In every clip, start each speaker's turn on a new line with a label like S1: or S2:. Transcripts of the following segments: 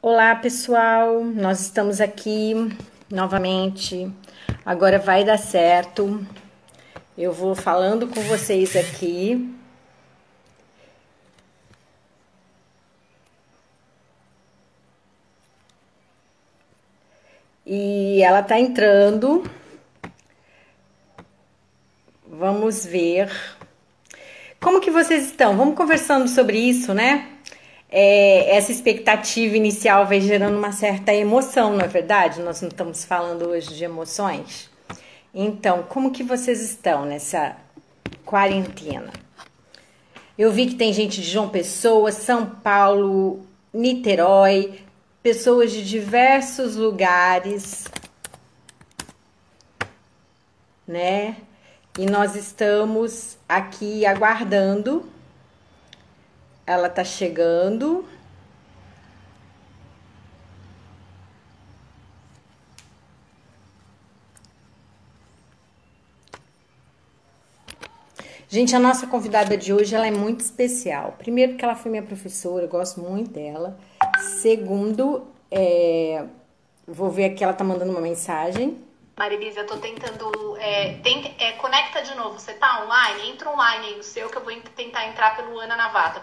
S1: Olá, pessoal. Nós estamos aqui novamente. Agora vai dar certo. Eu vou falando com vocês aqui. E ela tá entrando. Vamos ver. Como que vocês estão? Vamos conversando sobre isso, né? Essa expectativa inicial vai gerando uma certa emoção, não é verdade? Nós não estamos falando hoje de emoções. Então, como que vocês estão nessa quarentena? Eu vi que tem gente de João Pessoa, São Paulo, Niterói, pessoas de diversos lugares, né? E nós estamos aqui aguardando. Ela tá chegando. Gente, a nossa convidada de hoje, ela é muito especial. Primeiro, porque ela foi minha professora, eu gosto muito dela. Segundo, vou ver aqui, ela tá mandando uma mensagem.
S2: Marilisa, eu tô tentando... conecta de novo, você tá online? Entra online aí no seu, que eu vou tentar entrar pelo Ana Navata.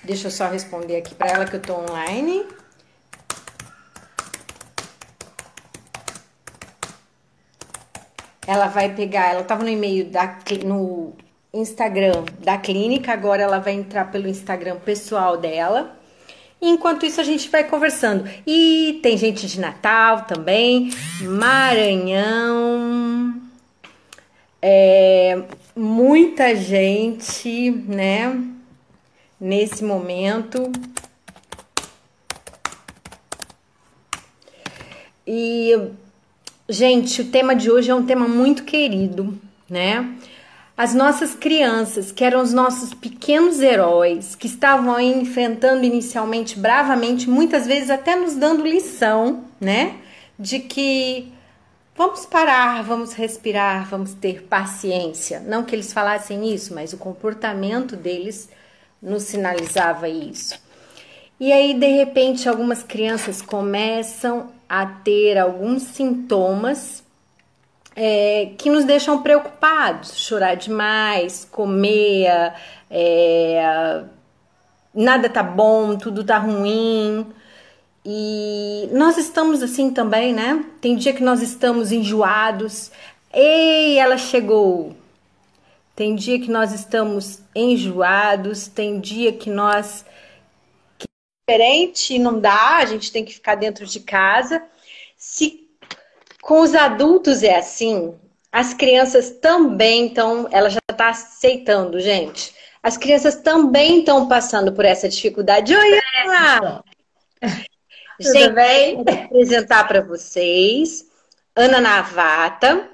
S1: Deixa eu só responder aqui pra ela que eu tô online. Ela vai pegar, ela tava no e-mail no Instagram da clínica, agora ela vai entrar pelo Instagram pessoal dela. Enquanto isso, a gente vai conversando. E tem gente de Natal também, Maranhão, muita gente, né, nesse momento. E, gente, o tema de hoje é um tema muito querido, né? As nossas crianças, que eram os nossos pequenos heróis, que estavam aí enfrentando inicialmente bravamente, muitas vezes até nos dando lição, né? De que vamos parar, vamos respirar, vamos ter paciência. Não que eles falassem isso, mas o comportamento deles nos sinalizava isso. E aí, de repente, algumas crianças começam a ter alguns sintomas que nos deixam preocupados, chorar demais, comer, nada tá bom, tudo tá ruim. E nós estamos assim também, né? Tem dia que nós estamos enjoados. Ei, ela chegou! Tem dia que nós estamos enjoados, tem dia que nós... Diferente, não dá, a gente tem que ficar dentro de casa. Se com os adultos é assim, as crianças também estão, ela já está aceitando, gente. As crianças também estão passando por essa dificuldade. Oi, Ana! Gente, vou apresentar para vocês Ana Navata.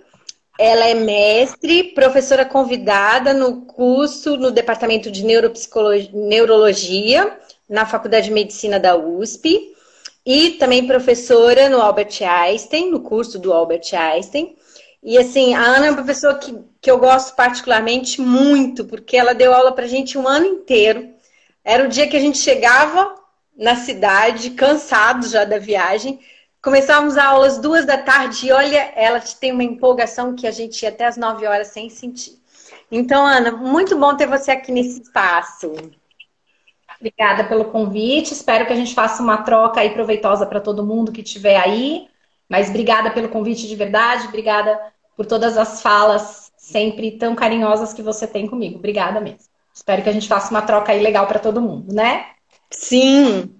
S1: Ela é mestre, professora convidada no curso no Departamento de Neurologia, na Faculdade de Medicina da USP. E também professora no Albert Einstein, no curso do Albert Einstein. E assim, a Ana é uma pessoa que eu gosto particularmente muito, porque ela deu aula pra gente um ano inteiro. Era o dia que a gente chegava na cidade, cansados já da viagem. Começávamos a aula às 2 da tarde e olha, ela tem uma empolgação que a gente ia até às 9 horas sem sentir. Então, Ana, muito bom ter você aqui nesse espaço.
S3: Obrigada pelo convite, espero que a gente faça uma troca aí proveitosa para todo mundo que estiver aí, mas obrigada pelo convite de verdade, obrigada por todas as falas sempre tão carinhosas que você tem comigo, obrigada mesmo. Espero que a gente faça uma troca aí legal para todo mundo, né?
S1: Sim!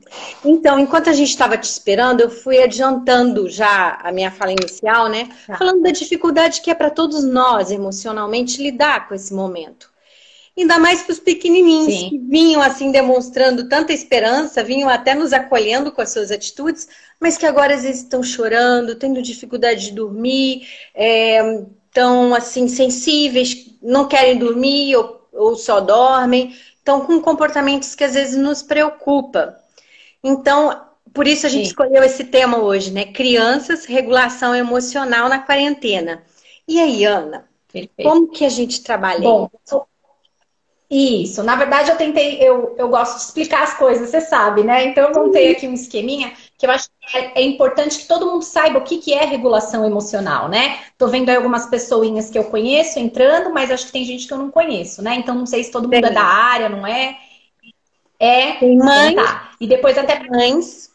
S1: Então, enquanto a gente estava te esperando, eu fui adiantando já a minha fala inicial, né? Falando da dificuldade que é para todos nós, emocionalmente, lidar com esse momento. Ainda mais para os pequenininhos. Sim. Que vinham assim demonstrando tanta esperança, vinham até nos acolhendo com as suas atitudes, mas que agora às vezes estão chorando, tendo dificuldade de dormir, estão assim sensíveis, não querem dormir ou só dormem, estão com comportamentos que às vezes nos preocupa. Então, por isso a gente escolheu esse tema hoje, né? Crianças, regulação emocional na quarentena. E aí, Ana, como que a gente trabalha isso?
S3: Isso, na verdade eu gosto de explicar as coisas, você sabe, né? Então eu montei aqui um esqueminha que eu acho que é importante que todo mundo saiba o que é regulação emocional, né? Tô vendo aí algumas pessoinhas que eu conheço entrando, mas acho que tem gente que eu não conheço, né? Então não sei se todo mundo é da
S1: Tem,
S3: área, não é? É,
S1: tem
S3: então
S1: mães,
S3: tá. E depois até
S1: mães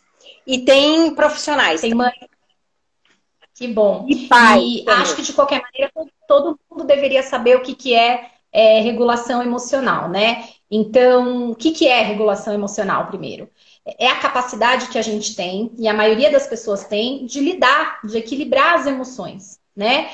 S1: e tem profissionais
S3: tem
S1: também.
S3: mãe, que bom.
S1: E pais
S3: E acho que
S1: também.
S3: de qualquer maneira todo mundo deveria saber o que regulação emocional, né? Então, o que é regulação emocional primeiro? É a capacidade que a gente tem, e a maioria das pessoas tem, de lidar, de equilibrar as emoções, né?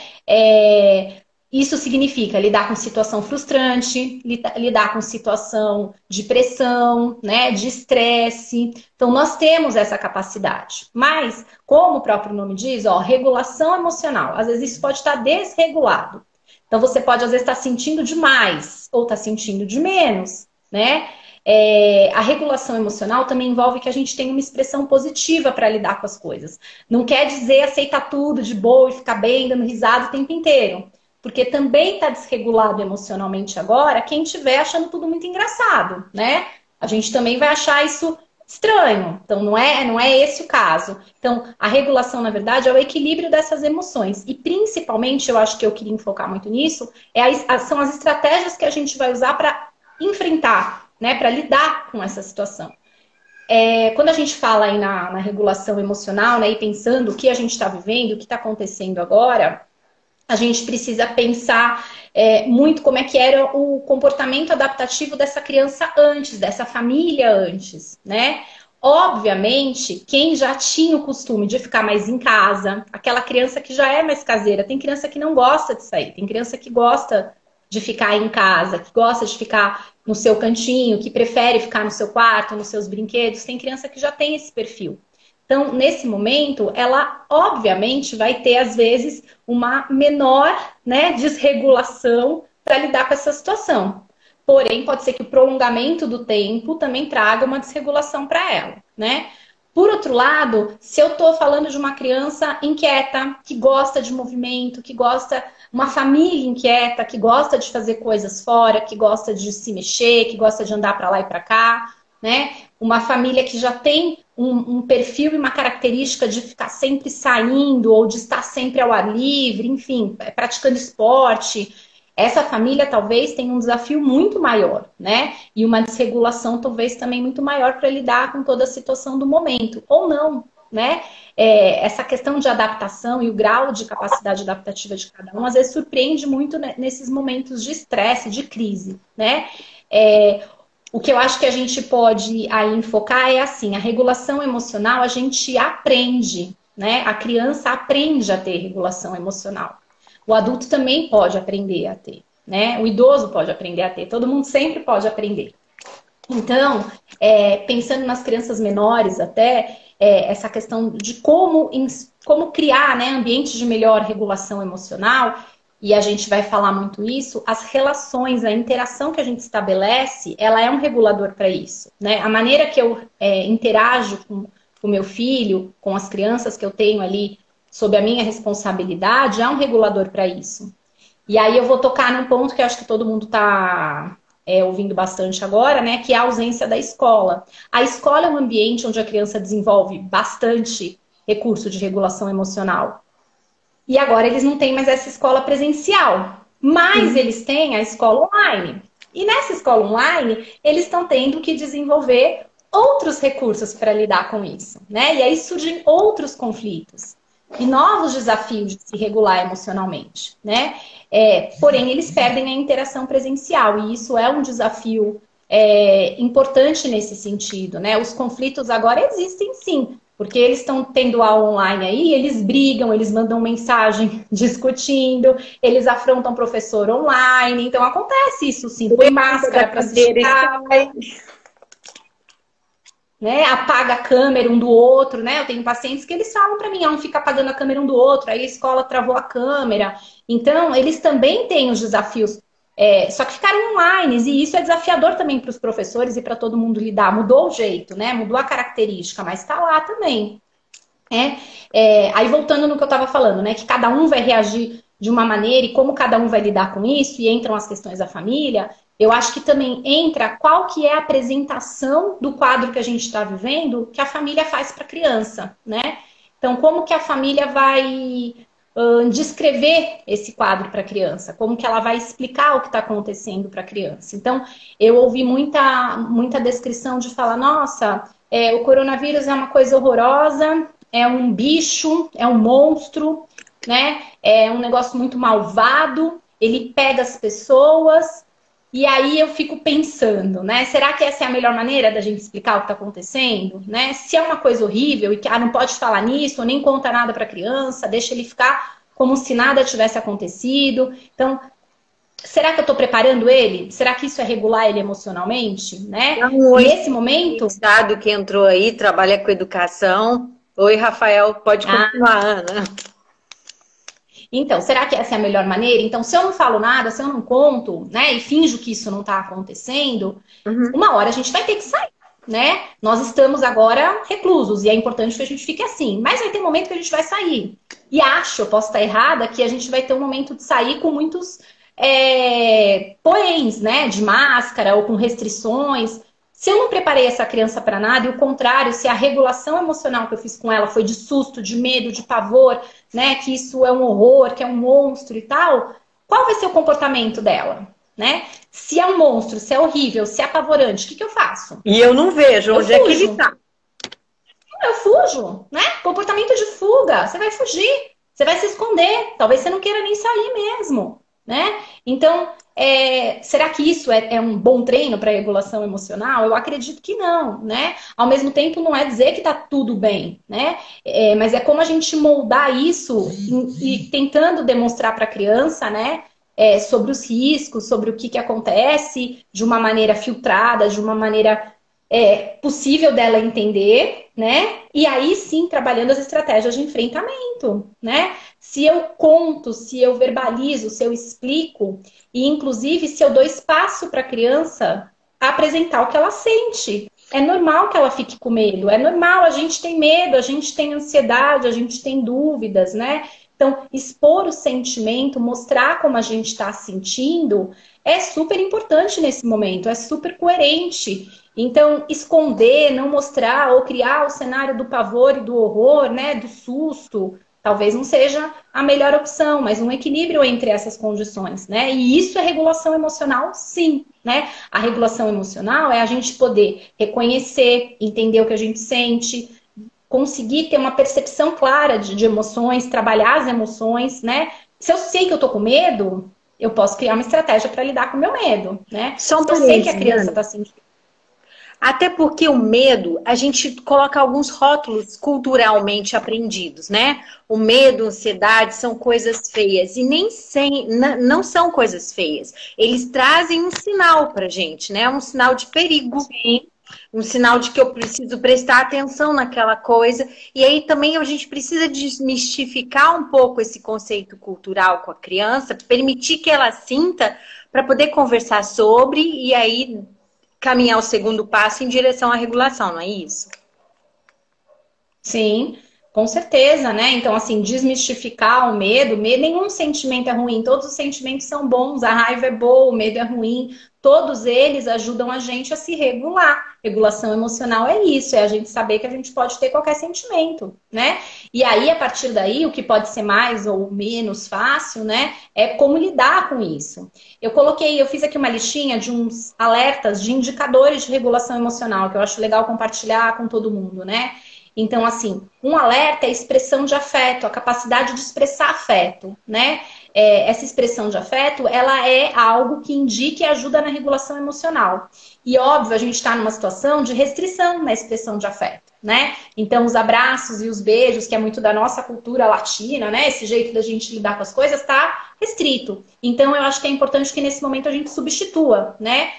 S3: Isso significa lidar com situação frustrante, lidar com situação de pressão, né, de estresse. Então, nós temos essa capacidade. Mas, como o próprio nome diz, ó, regulação emocional. Às vezes isso pode estar desregulado. Então, você pode, às vezes, estar sentindo demais ou estar sentindo de menos, né? A regulação emocional também envolve que a gente tenha uma expressão positiva para lidar com as coisas. Não quer dizer aceitar tudo de boa e ficar bem, dando risada o tempo inteiro. Porque também está desregulado emocionalmente agora quem estiver achando tudo muito engraçado, né? A gente também vai achar isso estranho. Então, não é esse o caso. Então, a regulação, na verdade, é o equilíbrio dessas emoções. E, principalmente, eu acho que eu queria enfocar muito nisso, são as estratégias que a gente vai usar para enfrentar, né? Para lidar com essa situação. Quando a gente fala aí na regulação emocional, né? E pensando o que a gente está vivendo, o que está acontecendo agora, a gente precisa pensar muito como é que era o comportamento adaptativo dessa criança antes, dessa família antes, né? Obviamente, quem já tinha o costume de ficar mais em casa, aquela criança que já é mais caseira, tem criança que não gosta de sair, tem criança que gosta de ficar em casa, que gosta de ficar no seu cantinho, que prefere ficar no seu quarto, nos seus brinquedos, tem criança que já tem esse perfil. Então, nesse momento, ela obviamente vai ter, às vezes, uma menor, né, desregulação para lidar com essa situação. Porém, pode ser que o prolongamento do tempo também traga uma desregulação para ela, né? Por outro lado, se eu estou falando de uma criança inquieta, que gosta de movimento, que gosta, uma família inquieta, que gosta de fazer coisas fora, que gosta de se mexer, que gosta de andar para lá e para cá, né? Uma família que já tem um perfil e uma característica de ficar sempre saindo ou de estar sempre ao ar livre, enfim, praticando esporte. Essa família talvez tenha um desafio muito maior, né? E uma desregulação talvez também muito maior para lidar com toda a situação do momento. Ou não, né? Essa questão de adaptação e o grau de capacidade adaptativa de cada um, às vezes surpreende muito nesses momentos de estresse, de crise, né? O que eu acho que a gente pode aí enfocar é assim, a regulação emocional a gente aprende, né? A criança aprende a ter regulação emocional. O adulto também pode aprender a ter, né? O idoso pode aprender a ter, todo mundo sempre pode aprender. Então, pensando nas crianças menores até, essa questão de como criar, né, ambientes de melhor regulação emocional, e a gente vai falar muito isso, as relações, a interação que a gente estabelece, ela é um regulador para isso, né? A maneira que eu interajo com o meu filho, com as crianças que eu tenho ali sob a minha responsabilidade, é um regulador para isso. E aí eu vou tocar num ponto que eu acho que todo mundo está ouvindo bastante agora, né? Que é a ausência da escola. A escola é um ambiente onde a criança desenvolve bastante recurso de regulação emocional. E agora eles não têm mais essa escola presencial, mas eles têm a escola online. E nessa escola online, eles estão tendo que desenvolver outros recursos para lidar com isso, né? E aí surgem outros conflitos e novos desafios de se regular emocionalmente, né? Porém, eles perdem a interação presencial e isso é um desafio importante nesse sentido, né? Os conflitos agora existem sim, porque eles estão tendo aula online aí, eles brigam, eles mandam mensagem discutindo, eles afrontam o professor online, então acontece isso sim, põe máscara para se xingar, né? Apaga a câmera um do outro, né? Eu tenho pacientes que eles falam para mim, não fica apagando a câmera um do outro, aí a escola travou a câmera. Então, eles também têm os desafios, só que ficaram online, e isso é desafiador também para os professores e para todo mundo lidar. Mudou o jeito, né? Mudou a característica, mas está lá também. Aí voltando no que eu estava falando, né? Que cada um vai reagir de uma maneira e como cada um vai lidar com isso, e entram as questões da família. eu acho que também entra qual que é a apresentação do quadro que a gente está vivendo que a família faz para a criança, né? Então, como que a família vai descrever esse quadro para a criança? Como que ela vai explicar o que está acontecendo para a criança? Então, eu ouvi muita descrição de falar, nossa, o coronavírus é uma coisa horrorosa, é um bicho, é um monstro, né? É um negócio muito malvado, ele pega as pessoas. E aí eu fico pensando, né? Será que essa é a melhor maneira da gente explicar o que está acontecendo, né? Se é uma coisa horrível e que não pode falar nisso, ou nem conta nada para a criança, deixa ele ficar como se nada tivesse acontecido. Então, será que eu estou preparando ele? Será que isso é regular ele emocionalmente, né?
S1: Oi,
S3: Nesse momento,
S1: estado que entrou aí, trabalha com educação. Oi, Rafael, pode continuar, Ana.
S3: Então, será que essa é a melhor maneira? Então, se eu não falo nada, se eu não conto, né, e finjo que isso não está acontecendo, uma hora a gente vai ter que sair, né? Nós estamos agora reclusos e é importante que a gente fique assim. Mas vai ter um momento que a gente vai sair. E acho, eu posso estar errada, que a gente vai ter um momento de sair com muitos poréns, né, de máscara ou com restrições. Se eu não preparei essa criança para nada, e o contrário, se a regulação emocional que eu fiz com ela foi de susto, de medo, de pavor, né, que isso é um horror, que é um monstro e tal, qual vai ser o comportamento dela, né? Se é um monstro, se é horrível, se é apavorante, o que eu faço?
S1: E eu não vejo onde é que ele tá.
S3: Eu fujo, né? Comportamento de fuga, você vai fugir, você vai se esconder, talvez você não queira nem sair mesmo, né? Então, será que isso é um bom treino para regulação emocional? Eu acredito que não, né? Ao mesmo tempo, não é dizer que tá tudo bem, né? Mas é como a gente moldar isso e tentando demonstrar para a criança, né? Sobre os riscos, sobre o que acontece de uma maneira filtrada, de uma maneira possível dela entender, né? E aí sim, trabalhando as estratégias de enfrentamento, né? Se eu conto, se eu verbalizo, se eu explico, e inclusive se eu dou espaço para a criança apresentar o que ela sente. É normal que ela fique com medo, é normal, a gente tem medo, a gente tem ansiedade, a gente tem dúvidas, né? Então, expor o sentimento, mostrar como a gente está sentindo, é super importante nesse momento, é super coerente. Então, esconder, não mostrar ou criar o cenário do pavor e do horror, né, do susto, talvez não seja a melhor opção, mas um equilíbrio entre essas condições, né? E isso é regulação emocional, sim, né? A regulação emocional é a gente poder reconhecer, entender o que a gente sente, conseguir ter uma percepção clara de emoções, trabalhar as emoções, né? Se eu sei que eu tô com medo, eu posso criar uma estratégia para lidar com o meu medo, né? Se eu sei que a criança está sentindo.
S1: Até porque o medo, a gente coloca alguns rótulos culturalmente aprendidos, né? O medo, a ansiedade são coisas feias. E não são coisas feias. Eles trazem um sinal pra gente, né? Um sinal de perigo.
S3: Sim.
S1: Um sinal de que eu preciso prestar atenção naquela coisa. E aí também a gente precisa desmistificar um pouco esse conceito cultural com a criança, permitir que ela sinta para poder conversar sobre e aí caminhar o segundo passo em direção à regulação, não é isso?
S3: Sim, com certeza, né? Então, assim, desmistificar o medo, nenhum sentimento é ruim, todos os sentimentos são bons, a raiva é boa, o medo é ruim, todos eles ajudam a gente a se regular. Regulação emocional é isso, é a gente saber que a gente pode ter qualquer sentimento, né? E aí, a partir daí, o que pode ser mais ou menos fácil, né? É como lidar com isso. Eu fiz aqui uma listinha de uns alertas de indicadores de regulação emocional, que eu acho legal compartilhar com todo mundo, né? Então, assim, um alerta é a expressão de afeto, a capacidade de expressar afeto, né? Essa expressão de afeto, ela é algo que indica e ajuda na regulação emocional. E, óbvio, a gente está numa situação de restrição na expressão de afeto, né? Então, os abraços e os beijos, que é muito da nossa cultura latina, né? Esse jeito da gente lidar com as coisas está restrito. Então, eu acho que é importante que nesse momento a gente substitua, né?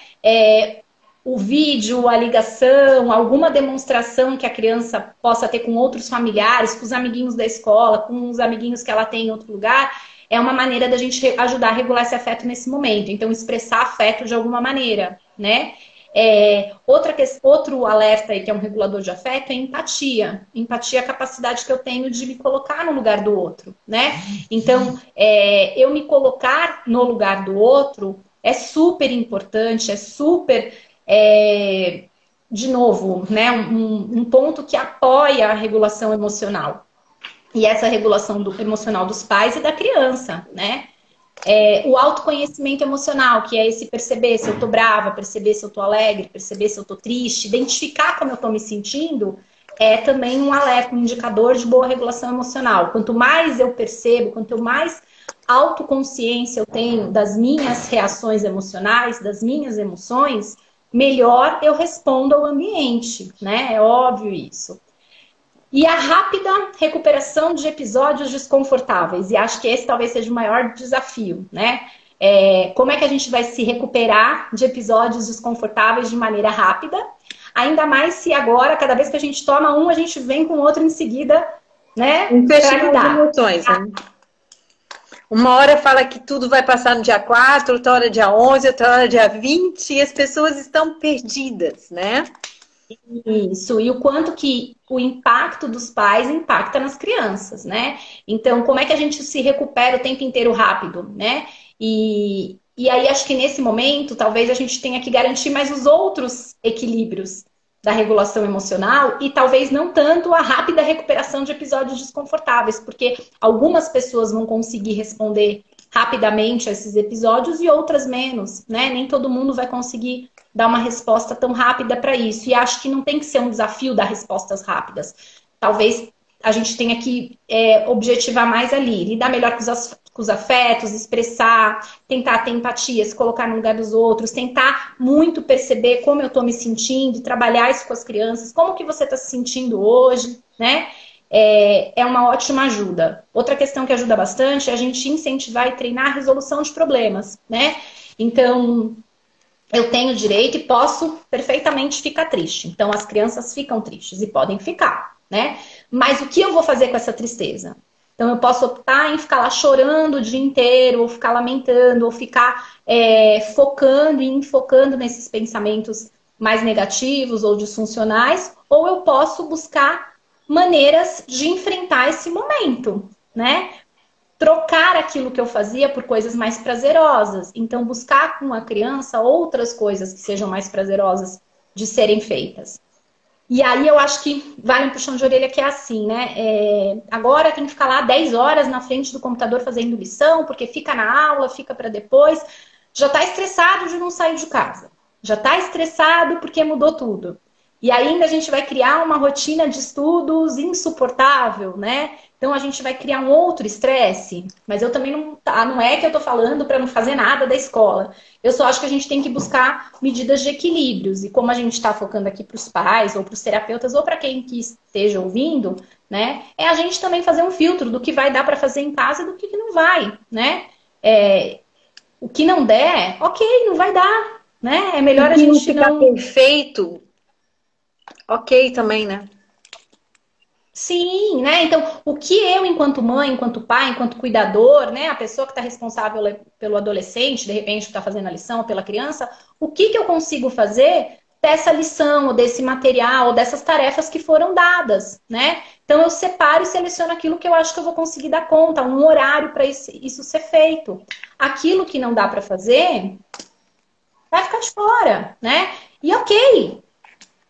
S3: O vídeo, a ligação, alguma demonstração que a criança possa ter com outros familiares, com os amiguinhos da escola, com os amiguinhos que ela tem em outro lugar, é uma maneira da gente ajudar a regular esse afeto nesse momento. Então, expressar afeto de alguma maneira, né? Outro alerta aí, que é um regulador de afeto, é empatia. Empatia é a capacidade que eu tenho de me colocar no lugar do outro, né? Então, eu me colocar no lugar do outro é super importante, é super, de novo, né, um ponto que apoia a regulação emocional. E essa regulação emocional dos pais e da criança, né? O autoconhecimento emocional, que é esse perceber se eu tô brava, perceber se eu tô alegre, perceber se eu tô triste, identificar como eu tô me sentindo, é também um alerta, um indicador de boa regulação emocional. Quanto mais eu percebo, quanto mais autoconsciência eu tenho das minhas reações emocionais, das minhas emoções, melhor eu respondo ao ambiente, né? É óbvio isso. E a rápida recuperação de episódios desconfortáveis. E acho que esse talvez seja o maior desafio, né? Como é que a gente vai se recuperar de episódios desconfortáveis de maneira rápida? Ainda mais se agora, cada vez que a gente toma um, a gente vem com outro em seguida, né?
S1: Um festival de emoções, né? Uma hora fala que tudo vai passar no dia 4, outra hora dia 11, outra hora dia 20, e as pessoas estão perdidas, né?
S3: Isso, e o quanto que o impacto dos pais impacta nas crianças, né? Então, como é que a gente se recupera o tempo inteiro rápido, né? E aí, acho que nesse momento, talvez a gente tenha que garantir mais os outros equilíbrios da regulação emocional e talvez não tanto a rápida recuperação de episódios desconfortáveis, porque algumas pessoas vão conseguir responder rapidamente a esses episódios e outras menos, né? Nem todo mundo vai conseguir dar uma resposta tão rápida para isso. E acho que não tem que ser um desafio dar respostas rápidas. Talvez a gente tenha que objetivar mais ali, lidar melhor com os afetos, expressar, tentar ter empatia, se colocar no lugar dos outros, tentar muito perceber como eu estou me sentindo, trabalhar isso com as crianças, como que você está se sentindo hoje, né? É uma ótima ajuda. Outra questão que ajuda bastante é a gente incentivar e treinar a resolução de problemas, né? Então, eu tenho direito e posso perfeitamente ficar triste. Então, as crianças ficam tristes e podem ficar, né? Mas o que eu vou fazer com essa tristeza? Então, eu posso optar em ficar lá chorando o dia inteiro, ou ficar lamentando, ou ficar focando e enfocando nesses pensamentos mais negativos ou disfuncionais, ou eu posso buscar maneiras de enfrentar esse momento, né? Trocar aquilo que eu fazia por coisas mais prazerosas. Então, buscar com a criança outras coisas que sejam mais prazerosas de serem feitas. E aí eu acho que vale um puxão de orelha que é assim, né? Agora tem que ficar lá 10 horas na frente do computador fazendo lição, porque fica na aula, fica para depois. Já está estressado de não sair de casa. Já está estressado porque mudou tudo. E ainda a gente vai criar uma rotina de estudos insuportável, né? Então a gente vai criar um outro estresse. Mas eu também não é que eu tô falando para não fazer nada da escola. Eu só acho que a gente tem que buscar medidas de equilíbrios. E como a gente está focando aqui para os pais, ou para os terapeutas, ou para quem que esteja ouvindo, né? É a gente também fazer um filtro do que vai dar para fazer em casa e do que não vai, né? O que não der, ok, não vai dar, né? É melhor a gente
S1: ficar perfeito. Ok também, né?
S3: Sim, né? Então, o que eu, enquanto mãe, enquanto pai, enquanto cuidador, né? A pessoa que está responsável pelo adolescente, de repente, que está fazendo a lição, ou pela criança, o que eu consigo fazer dessa lição, ou desse material, ou dessas tarefas que foram dadas, né? Então, eu separo e seleciono aquilo que eu acho que eu vou conseguir dar conta, um horário para isso ser feito. Aquilo que não dá para fazer, vai ficar de fora, né? E ok.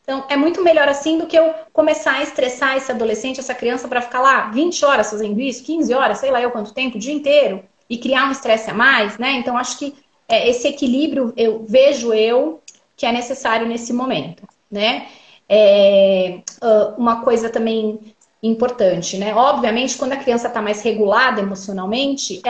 S3: Então, é muito melhor assim do que eu começar a estressar esse adolescente, essa criança, para ficar lá 20 horas fazendo isso, 15 horas, sei lá eu quanto tempo, o dia inteiro, e criar um estresse a mais, né? Então, acho que esse equilíbrio, vejo que é necessário nesse momento, né? Uma coisa também importante, né? Obviamente, quando a criança está mais regulada emocionalmente,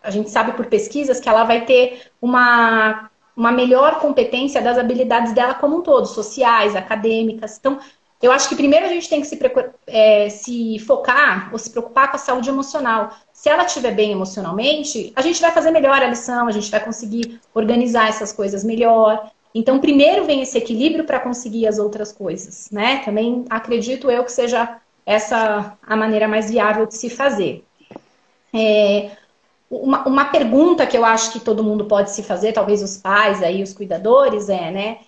S3: a gente sabe por pesquisas que ela vai ter uma melhor competência das habilidades dela como um todo, sociais, acadêmicas. Então, eu acho que primeiro a gente tem que se focar ou se preocupar com a saúde emocional. Se ela estiver bem emocionalmente, a gente vai fazer melhor a lição, a gente vai conseguir organizar essas coisas melhor. Então, primeiro vem esse equilíbrio para conseguir as outras coisas, né? Também acredito eu que seja essa a maneira mais viável de se fazer. Uma pergunta que eu acho que todo mundo pode se fazer, talvez os pais aí, os cuidadores, né?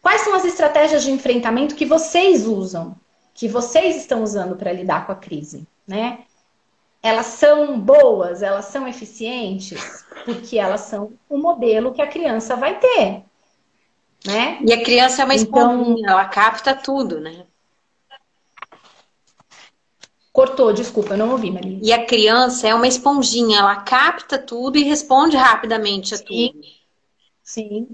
S3: Quais são as estratégias de enfrentamento que vocês usam, que vocês estão usando para lidar com a crise, né? elas são boas, elas são eficientes, porque elas são o modelo que a criança vai ter, né?
S4: E a criança é uma
S3: Então,
S4: esponjinha, ela capta tudo, né?
S3: cortou, desculpa, eu não ouvi, Maria.
S4: E a criança é uma esponjinha, ela capta tudo e responde rapidamente a tudo.
S3: Sim,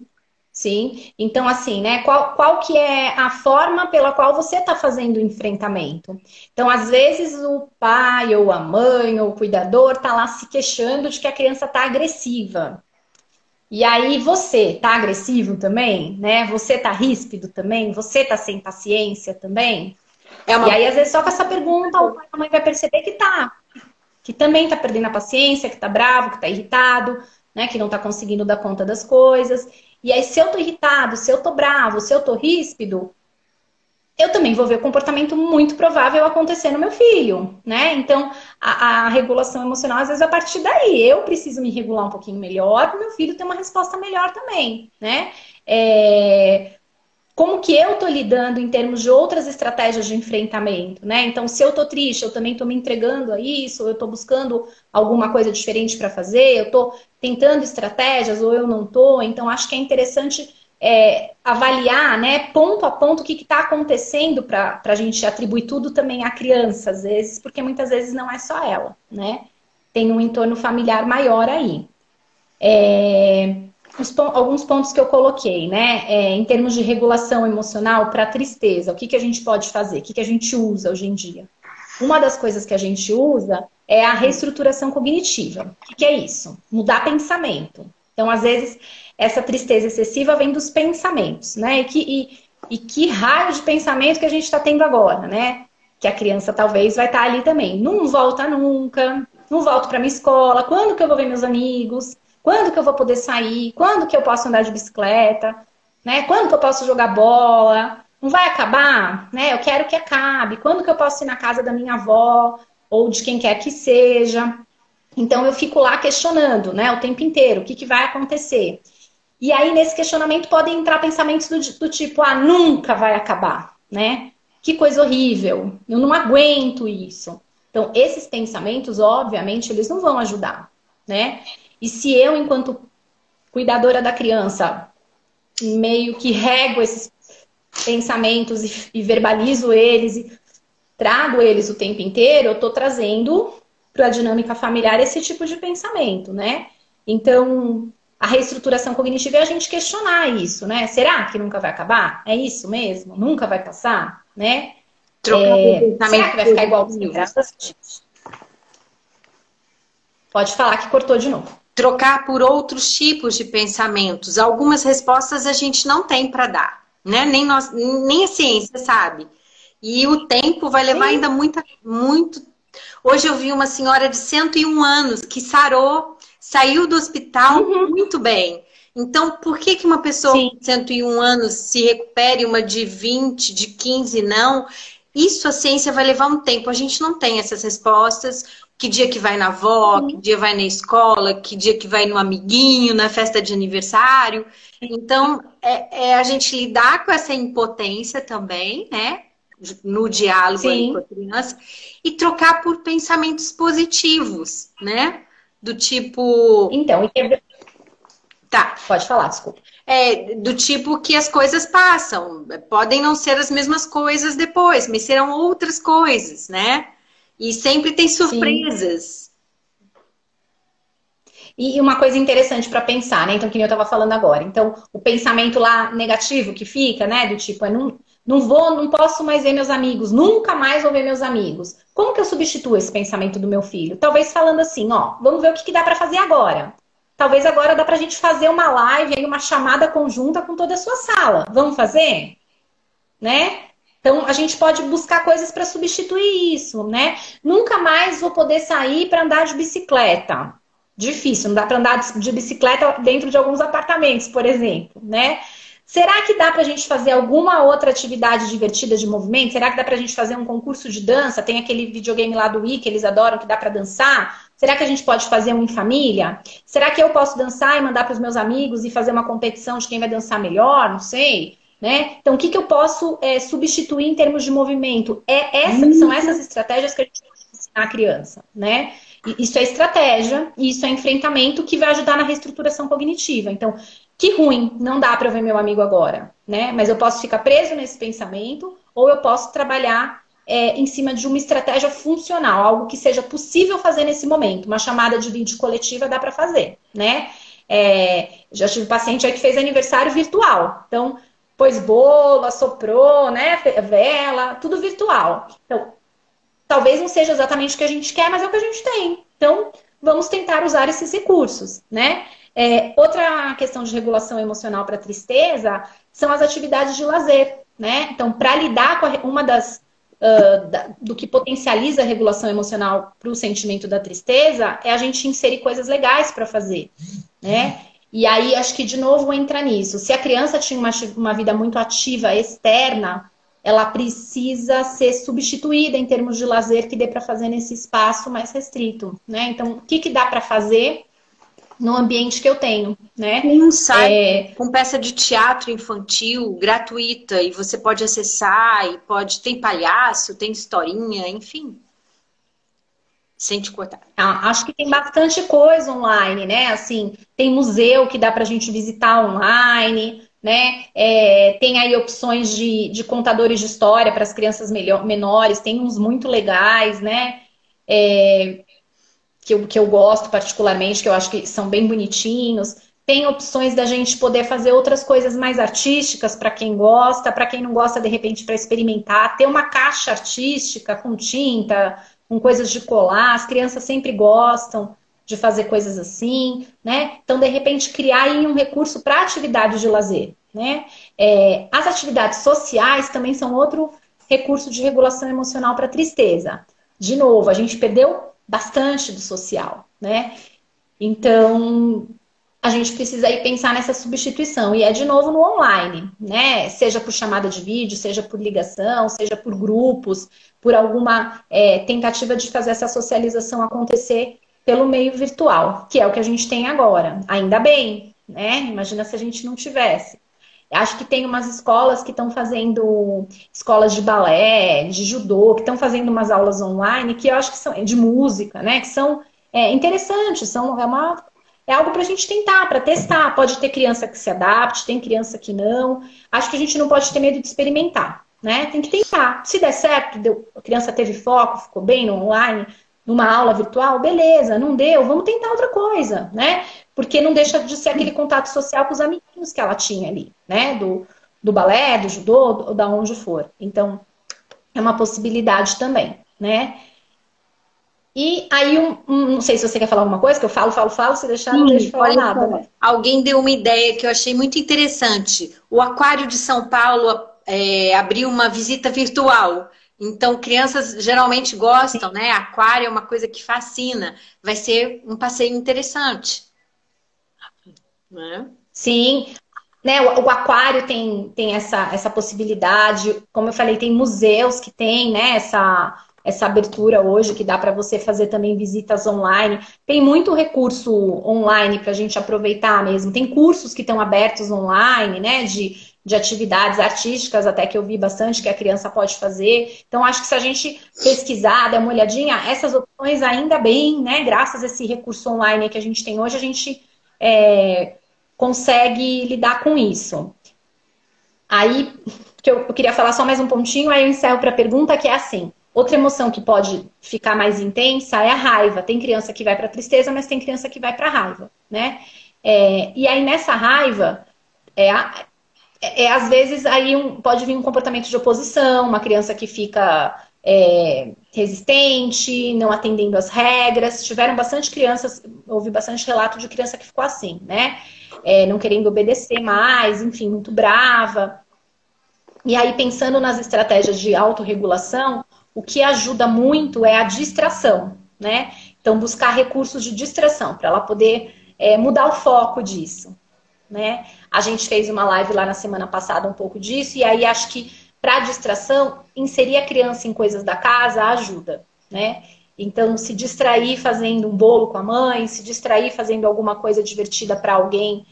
S3: sim. Então, assim, né? Qual que é a forma pela qual você está fazendo o enfrentamento? Então, às vezes, o pai, ou a mãe, ou o cuidador está lá se queixando de que a criança está agressiva. E aí você tá agressivo também, né? Você tá ríspido também? Você tá sem paciência também?
S4: É uma...
S3: E aí, às vezes, só com essa pergunta, o pai e a mãe vai perceber que tá. Que também tá perdendo a paciência, que tá bravo, que tá irritado, né? Que não tá conseguindo dar conta das coisas. E aí, se eu tô irritado, se eu tô bravo, se eu tô ríspido, eu também vou ver o comportamento muito provável acontecer no meu filho, né? Então, a regulação emocional, às vezes, a partir daí, eu preciso me regular um pouquinho melhor para o meu filho ter uma resposta melhor também, né? Como que eu tô lidando em termos de outras estratégias de enfrentamento, né? Então, se eu tô triste, eu também tô me entregando a isso, eu tô buscando alguma coisa diferente para fazer, eu tô tentando estratégias ou eu não tô. Então, acho que é interessante avaliar, né, ponto a ponto o que está acontecendo para a gente atribuir tudo também à criança, às vezes, porque muitas vezes não é só ela, né? Tem um entorno familiar maior aí. Alguns pontos que eu coloquei, né? Em termos de regulação emocional para tristeza, o que a gente pode fazer? O que a gente usa hoje em dia? Uma das coisas que a gente usa é a reestruturação cognitiva. O que é isso? Mudar pensamento. Então, às vezes, essa tristeza excessiva vem dos pensamentos, né? E que raio de pensamento que a gente está tendo agora, né? Que a criança talvez vai estar ali também. Não volta nunca, não volto para minha escola, quando que eu vou ver meus amigos? Quando que eu vou poder sair? Quando que eu posso andar de bicicleta? Né? Quando que eu posso jogar bola? Não vai acabar? Né? Eu quero que acabe. Quando que eu posso ir na casa da minha avó? Ou de quem quer que seja? Então, eu fico lá questionando, né? O tempo inteiro. O que vai acontecer? E aí, nesse questionamento, podem entrar pensamentos do tipo, nunca vai acabar, né? Que coisa horrível. Eu não aguento isso. Então, esses pensamentos, obviamente, eles não vão ajudar, né? E se eu, enquanto cuidadora da criança, meio que rego esses pensamentos e verbalizo eles e trago eles o tempo inteiro, eu estou trazendo para a dinâmica familiar esse tipo de pensamento, né? Então, a reestruturação cognitiva é a gente questionar isso, né? Será que nunca vai acabar? É isso mesmo? Nunca vai passar? Né? Será que vai ficar igual antes? Pode falar que cortou de novo.
S4: Trocar por outros tipos de pensamentos. Algumas respostas a gente não tem para dar, né? Nem a ciência sabe. E o tempo vai levar ainda muito. Hoje eu vi uma senhora de 101 anos que sarou, saiu do hospital muito bem. Então, por que uma pessoa com 101 anos se recupere, uma de 20, de 15 não? Isso a ciência vai levar um tempo. A gente não tem essas respostas. Que dia que vai na avó, que dia vai na escola, que dia que vai no amiguinho, na festa de aniversário. Então, a gente lidar com essa impotência também, né? No diálogo aí com a criança. E trocar por pensamentos positivos, né? Do tipo...
S3: Então,
S4: tá.
S3: Pode falar, desculpa.
S4: Do tipo que as coisas passam. Podem não ser as mesmas coisas depois, mas serão outras coisas, né? E sempre tem surpresas.
S3: E uma coisa interessante para pensar, né? Então, que nem eu estava falando agora. Então, o pensamento lá negativo que fica, né? Do tipo, não posso mais ver meus amigos, nunca mais vou ver meus amigos. Como que eu substituo esse pensamento do meu filho? Talvez falando assim, vamos ver o que dá para fazer agora. Talvez agora dá pra gente fazer uma live, aí uma chamada conjunta com toda a sua sala. Vamos fazer? Né? Então, a gente pode buscar coisas para substituir isso, né? Nunca mais vou poder sair para andar de bicicleta. Difícil, não dá para andar de bicicleta dentro de alguns apartamentos, por exemplo, né? Será que dá para a gente fazer alguma outra atividade divertida de movimento? Será que dá para a gente fazer um concurso de dança? Tem aquele videogame lá do Wii que eles adoram, que dá para dançar? Será que a gente pode fazer um em família? Será que eu posso dançar e mandar para os meus amigos e fazer uma competição de quem vai dançar melhor? Não sei. Né? Então, o que eu posso substituir em termos de movimento? São essas estratégias que a gente pode ensinar a criança, né? E isso é estratégia, e isso é enfrentamento que vai ajudar na reestruturação cognitiva. Então, que ruim, não dá para eu ver meu amigo agora, né? Mas eu posso ficar preso nesse pensamento, ou eu posso trabalhar em cima de uma estratégia funcional, algo que seja possível fazer nesse momento. Uma chamada de vídeo coletiva dá para fazer, né? Já tive paciente aí que fez aniversário virtual. Então, pôs bolo, assoprou, né? Vela, tudo virtual. Então, talvez não seja exatamente o que a gente quer, mas é o que a gente tem. Então, vamos tentar usar esses recursos, né? Outra questão de regulação emocional para tristeza são as atividades de lazer, né? Então, para lidar com uma das do que potencializa a regulação emocional para o sentimento da tristeza é a gente inserir coisas legais para fazer, né? E aí, acho que de novo entra nisso. Se a criança tinha uma vida muito ativa externa, ela precisa ser substituída em termos de lazer que dê para fazer nesse espaço mais restrito, né? Então, o que dá para fazer no ambiente que eu tenho, né?
S4: Tem um site com peça de teatro infantil gratuita e você pode acessar e tem palhaço, tem historinha, enfim. Sem te cortar.
S3: Acho que tem bastante coisa online, né? Assim, tem museu que dá pra gente visitar online, né? Tem aí opções de contadores de história para as crianças menores, tem uns muito legais, né? Que eu gosto particularmente, que eu acho que são bem bonitinhos. Tem opções da gente poder fazer outras coisas mais artísticas para quem gosta, para quem não gosta, de repente, para experimentar. Ter uma caixa artística com tinta, com coisas de colar. As crianças sempre gostam de fazer coisas assim, né? Então, de repente, criar aí um recurso para atividades de lazer, né? As atividades sociais também são outro recurso de regulação emocional para tristeza. De novo, a gente perdeu bastante do social, né? Então, a gente precisa aí pensar nessa substituição. E de novo, no online, né? Seja por chamada de vídeo, seja por ligação, seja por grupos, por alguma tentativa de fazer essa socialização acontecer pelo meio virtual, que é o que a gente tem agora. Ainda bem, né? Imagina se a gente não tivesse. Acho que tem umas escolas que estão fazendo escolas de balé, de judô, que estão fazendo umas aulas online, que eu acho que são de música, né? Que são interessantes, é algo para a gente tentar, para testar. Pode ter criança que se adapte, tem criança que não. Acho que a gente não pode ter medo de experimentar, né? Tem que tentar. Se der certo, a criança teve foco, ficou bem no online, numa aula virtual, beleza. Não deu, vamos tentar outra coisa, né? Porque não deixa de ser aquele contato social com os amiguinhos que ela tinha ali, né? Do balé, do judô, ou da onde for. Então, é uma possibilidade também, né? E aí, não sei se você quer falar alguma coisa, que eu falo, se deixar, não deixo falar nada. Né?
S4: Alguém deu uma ideia que eu achei muito interessante. O Aquário de São Paulo abriu uma visita virtual. Então, crianças geralmente gostam, né? Aquário é uma coisa que fascina. Vai ser um passeio interessante. Né?
S3: Sim, né? O aquário tem essa possibilidade. Como eu falei, tem museus que tem, né? Essa abertura hoje que dá para você fazer também visitas online. Tem muito recurso online para a gente aproveitar mesmo. Tem cursos que estão abertos online, né? De atividades artísticas, até que eu vi bastante que a criança pode fazer. Então, acho que se a gente pesquisar, der uma olhadinha, essas opções ainda bem, né? Graças a esse recurso online que a gente tem hoje, a gente consegue lidar com isso. Aí, que eu queria falar só mais um pontinho, aí eu encerro para a pergunta, que é assim. Outra emoção que pode ficar mais intensa é a raiva. Tem criança que vai para a tristeza, mas tem criança que vai para a raiva, né? E aí, nessa raiva, às vezes, aí pode vir um comportamento de oposição, uma criança que fica resistente, não atendendo às regras. Tiveram bastante crianças, ouvi bastante relato de criança que ficou assim, né? Não querendo obedecer mais, enfim, muito brava. E aí, pensando nas estratégias de autorregulação, o que ajuda muito é a distração, né? Então, buscar recursos de distração, para ela poder mudar o foco disso, né? A gente fez uma live lá na semana passada um pouco disso, e aí acho que para distração, inserir a criança em coisas da casa ajuda, né? Então, se distrair fazendo um bolo com a mãe, se distrair fazendo alguma coisa divertida para alguém,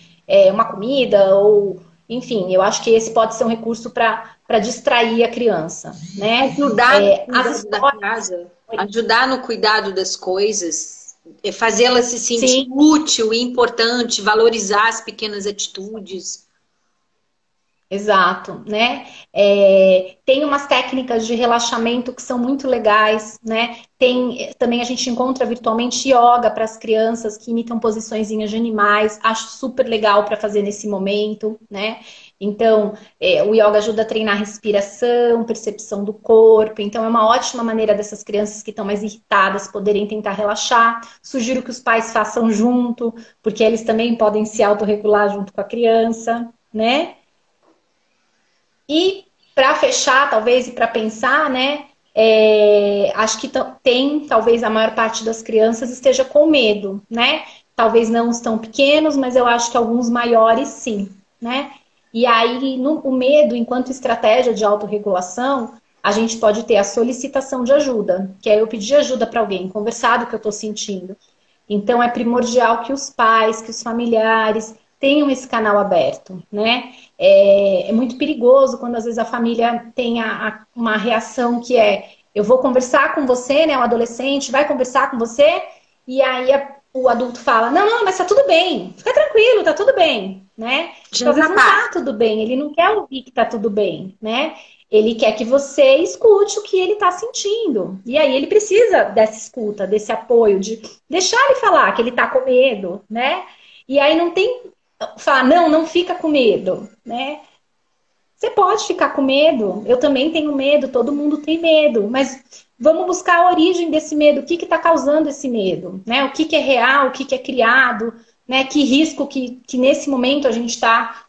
S3: uma comida, ou enfim, eu acho que esse pode ser um recurso para para distrair a criança, né?
S4: Ajudar no cuidado da casa, ajudar no cuidado das coisas, fazê-la se sentir útil e importante, valorizar as pequenas atitudes.
S3: Exato, né? Tem umas técnicas de relaxamento que são muito legais, né? Também a gente encontra virtualmente yoga para as crianças que imitam posiçõezinhas de animais. Acho super legal para fazer nesse momento, né? Então, o yoga ajuda a treinar a respiração, percepção do corpo. Então, é uma ótima maneira dessas crianças que estão mais irritadas poderem tentar relaxar. Sugiro que os pais façam junto, porque eles também podem se autorregular junto com a criança, né? E para fechar, talvez, e para pensar, né? Acho que talvez a maior parte das crianças esteja com medo, né? Talvez não os tão pequenos, mas eu acho que alguns maiores sim, né? E aí, o medo, enquanto estratégia de autorregulação, a gente pode ter a solicitação de ajuda, que é eu pedir ajuda para alguém, conversar do que eu estou sentindo. Então, é primordial que os pais, que os familiares tenham esse canal aberto, né? É muito perigoso quando às vezes a família tem uma reação que eu vou conversar com você, né? O adolescente vai conversar com você e aí o adulto fala, não, mas tá tudo bem, fica tranquilo, tá tudo bem, né? Talvez não tá tudo bem, ele não quer ouvir que tá tudo bem, né? Ele quer que você escute o que ele tá sentindo. E aí ele precisa dessa escuta, desse apoio, de deixar ele falar que ele tá com medo, né? E aí não tem falar, não fica com medo, né? Você pode ficar com medo, eu também tenho medo, todo mundo tem medo, mas vamos buscar a origem desse medo, o que está causando esse medo, né? O que é real, o que é criado, né? Que risco que nesse momento a gente está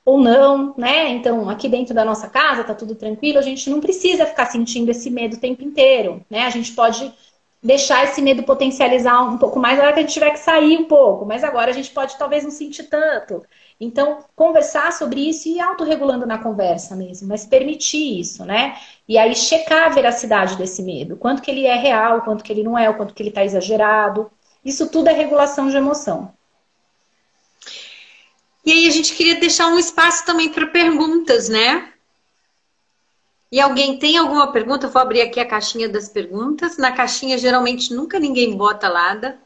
S3: ou não, né? Então, aqui dentro da nossa casa tá tudo tranquilo, a gente não precisa ficar sentindo esse medo o tempo inteiro, né? A gente pode deixar esse medo potencializar um pouco mais na hora que a gente tiver que sair um pouco, mas agora a gente pode talvez não sentir tanto. Então, conversar sobre isso e ir autorregulando na conversa mesmo, mas permitir isso, né? E aí checar a veracidade desse medo, quanto que ele é real, quanto que ele não é, o quanto que ele está exagerado. Isso tudo é regulação de emoção.
S4: E aí a gente queria deixar um espaço também para perguntas, né? E alguém tem alguma pergunta? Eu vou abrir aqui a caixinha das perguntas. Na caixinha, geralmente, nunca ninguém bota nada.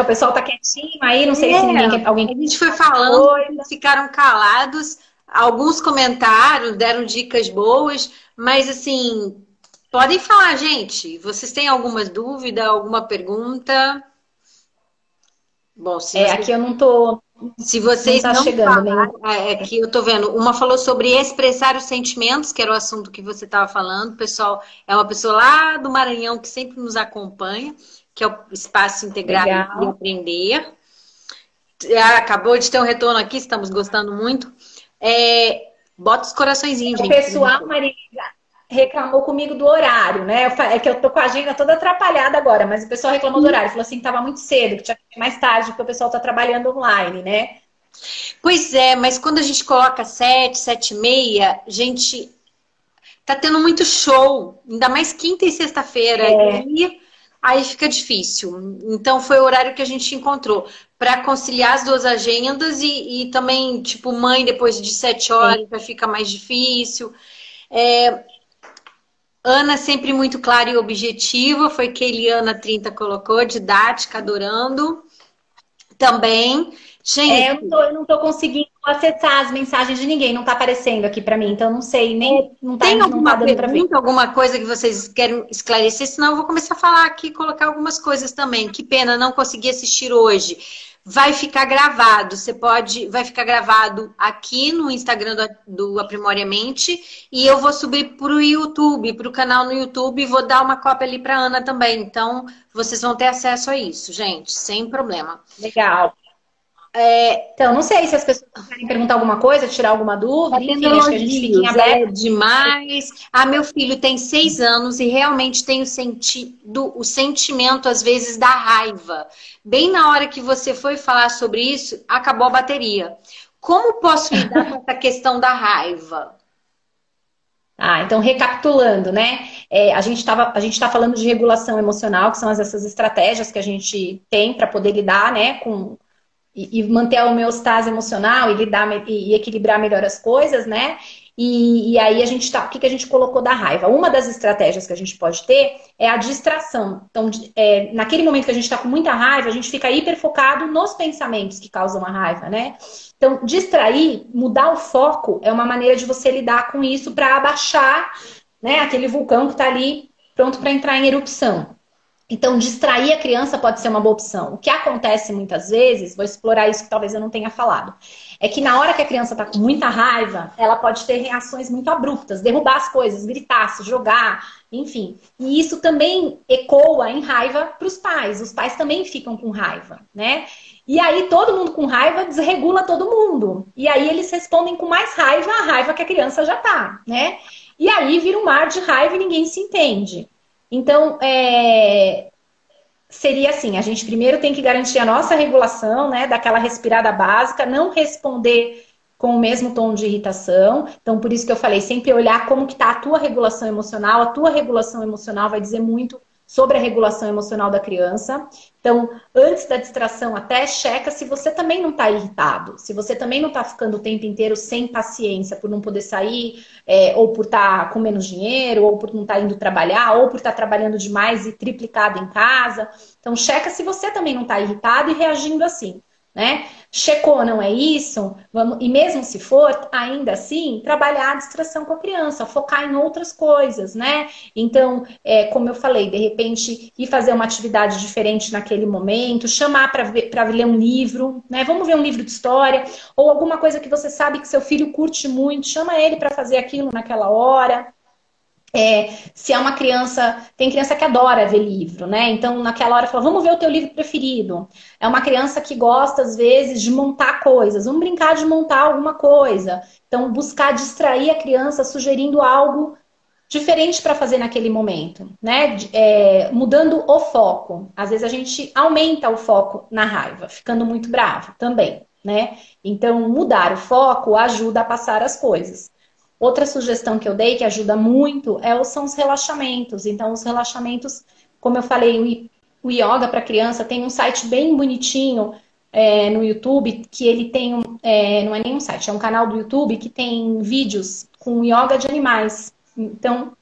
S3: O pessoal tá quietinho aí, não sei se alguém...
S4: A gente foi falando, eles ficaram calados. Alguns comentaram, deram dicas boas. Mas, assim, podem falar, gente. Vocês têm alguma dúvida, alguma pergunta? Bom,
S3: aqui eu não tô...
S4: Se vocês
S3: não tá chegando,
S4: é que eu tô vendo. Uma falou sobre expressar os sentimentos, que era o assunto que você estava falando. O pessoal é uma pessoa lá do Maranhão que sempre nos acompanha, que é o Espaço Integrado de Aprender. Acabou de ter um retorno aqui, estamos gostando muito. Bota os coraçõezinhos, gente.
S3: O pessoal, Maria, reclamou comigo do horário, né? É que eu tô com a agenda toda atrapalhada agora, mas o pessoal reclamou do horário. Falou assim que tava muito cedo, que tinha que ser mais tarde, porque o pessoal tá trabalhando online, né?
S4: Pois é, mas quando a gente coloca 7, 7h30, gente, tá tendo muito show, ainda mais quinta e sexta-feira. Aí fica difícil. Então foi o horário que a gente encontrou para conciliar as duas agendas e também, tipo, mãe, depois de 7 horas já fica mais difícil. Ana sempre muito clara e objetiva, foi que Eliana 30 colocou, didática, adorando. Também. Gente,
S3: eu não tô conseguindo acessar as mensagens de ninguém, não tá aparecendo aqui pra mim, então eu não sei, nem não tá,
S4: tem alguma
S3: não tá dando pra ver.
S4: Alguma coisa que vocês querem esclarecer? Senão eu vou começar a falar aqui, colocar algumas coisas também. Que pena não conseguir assistir hoje. Vai ficar gravado, vai ficar gravado aqui no Instagram do Aprimoriamente e eu vou subir para o YouTube, para o canal no YouTube e vou dar uma cópia ali para Ana também. Então, vocês vão ter acesso a isso, gente, sem problema.
S3: Legal. Então, não sei se as pessoas querem perguntar alguma coisa, tirar alguma dúvida, enfim, acho que a gente fica em aberto.
S4: Demais. Meu filho tem 6 anos e realmente tem o sentimento, às vezes, da raiva. Bem na hora que você foi falar sobre isso, acabou a bateria. Como posso lidar com essa questão da raiva?
S3: Então, recapitulando, né? A gente tá falando de regulação emocional, que são essas estratégias que a gente tem para poder lidar, né, e manter a homeostase emocional e equilibrar melhor as coisas, né? E aí o que a gente colocou da raiva? Uma das estratégias que a gente pode ter é a distração. Então, naquele momento que a gente está com muita raiva, a gente fica hiper focado nos pensamentos que causam a raiva, né? Então, distrair, mudar o foco é uma maneira de você lidar com isso para abaixar, né, aquele vulcão que está ali pronto para entrar em erupção. Então, distrair a criança pode ser uma boa opção. O que acontece muitas vezes, vou explorar isso que talvez eu não tenha falado, é que na hora que a criança está com muita raiva, ela pode ter reações muito abruptas, derrubar as coisas, gritar, se jogar, enfim. E isso também ecoa em raiva para os pais. Os pais também ficam com raiva, né? E aí todo mundo com raiva desregula todo mundo. E aí eles respondem com mais raiva a raiva que a criança já tá, né? E aí vira um mar de raiva e ninguém se entende. Então, seria assim, a gente primeiro tem que garantir a nossa regulação, né, daquela respirada básica, não responder com o mesmo tom de irritação. Então, por isso que eu falei, sempre olhar como que tá a tua regulação emocional. A tua regulação emocional vai dizer muito sobre a regulação emocional da criança. Então, antes da distração, até checa se você também não está irritado, se você também não está ficando o tempo inteiro sem paciência por não poder sair, ou por estar com menos dinheiro, ou por não estar indo trabalhar, ou por estar trabalhando demais e triplicado em casa. Então, checa se você também não está irritado e reagindo assim, né? Checou, não é isso? E mesmo se for, ainda assim, trabalhar a distração com a criança, focar em outras coisas, né? Então, como eu falei, de repente, ir fazer uma atividade diferente naquele momento, chamar para ler um livro, né? Vamos ver um livro de história, ou alguma coisa que você sabe que seu filho curte muito, chama ele para fazer aquilo naquela hora. Se é uma criança, tem criança que adora ver livro, né? Então, naquela hora, fala, vamos ver o teu livro preferido. É uma criança que gosta, às vezes, de montar coisas. Vamos brincar de montar alguma coisa. Então, buscar distrair a criança sugerindo algo diferente para fazer naquele momento, né? Mudando o foco. Às vezes, a gente aumenta o foco na raiva, ficando muito bravo também, né? Então, mudar o foco ajuda a passar as coisas. Outra sugestão que eu dei, que ajuda muito, são os relaxamentos. Então, os relaxamentos, como eu falei, o yoga para criança tem um site bem bonitinho no YouTube, que ele tem, não é nem um site, é um canal do YouTube que tem vídeos com yoga de animais. Então,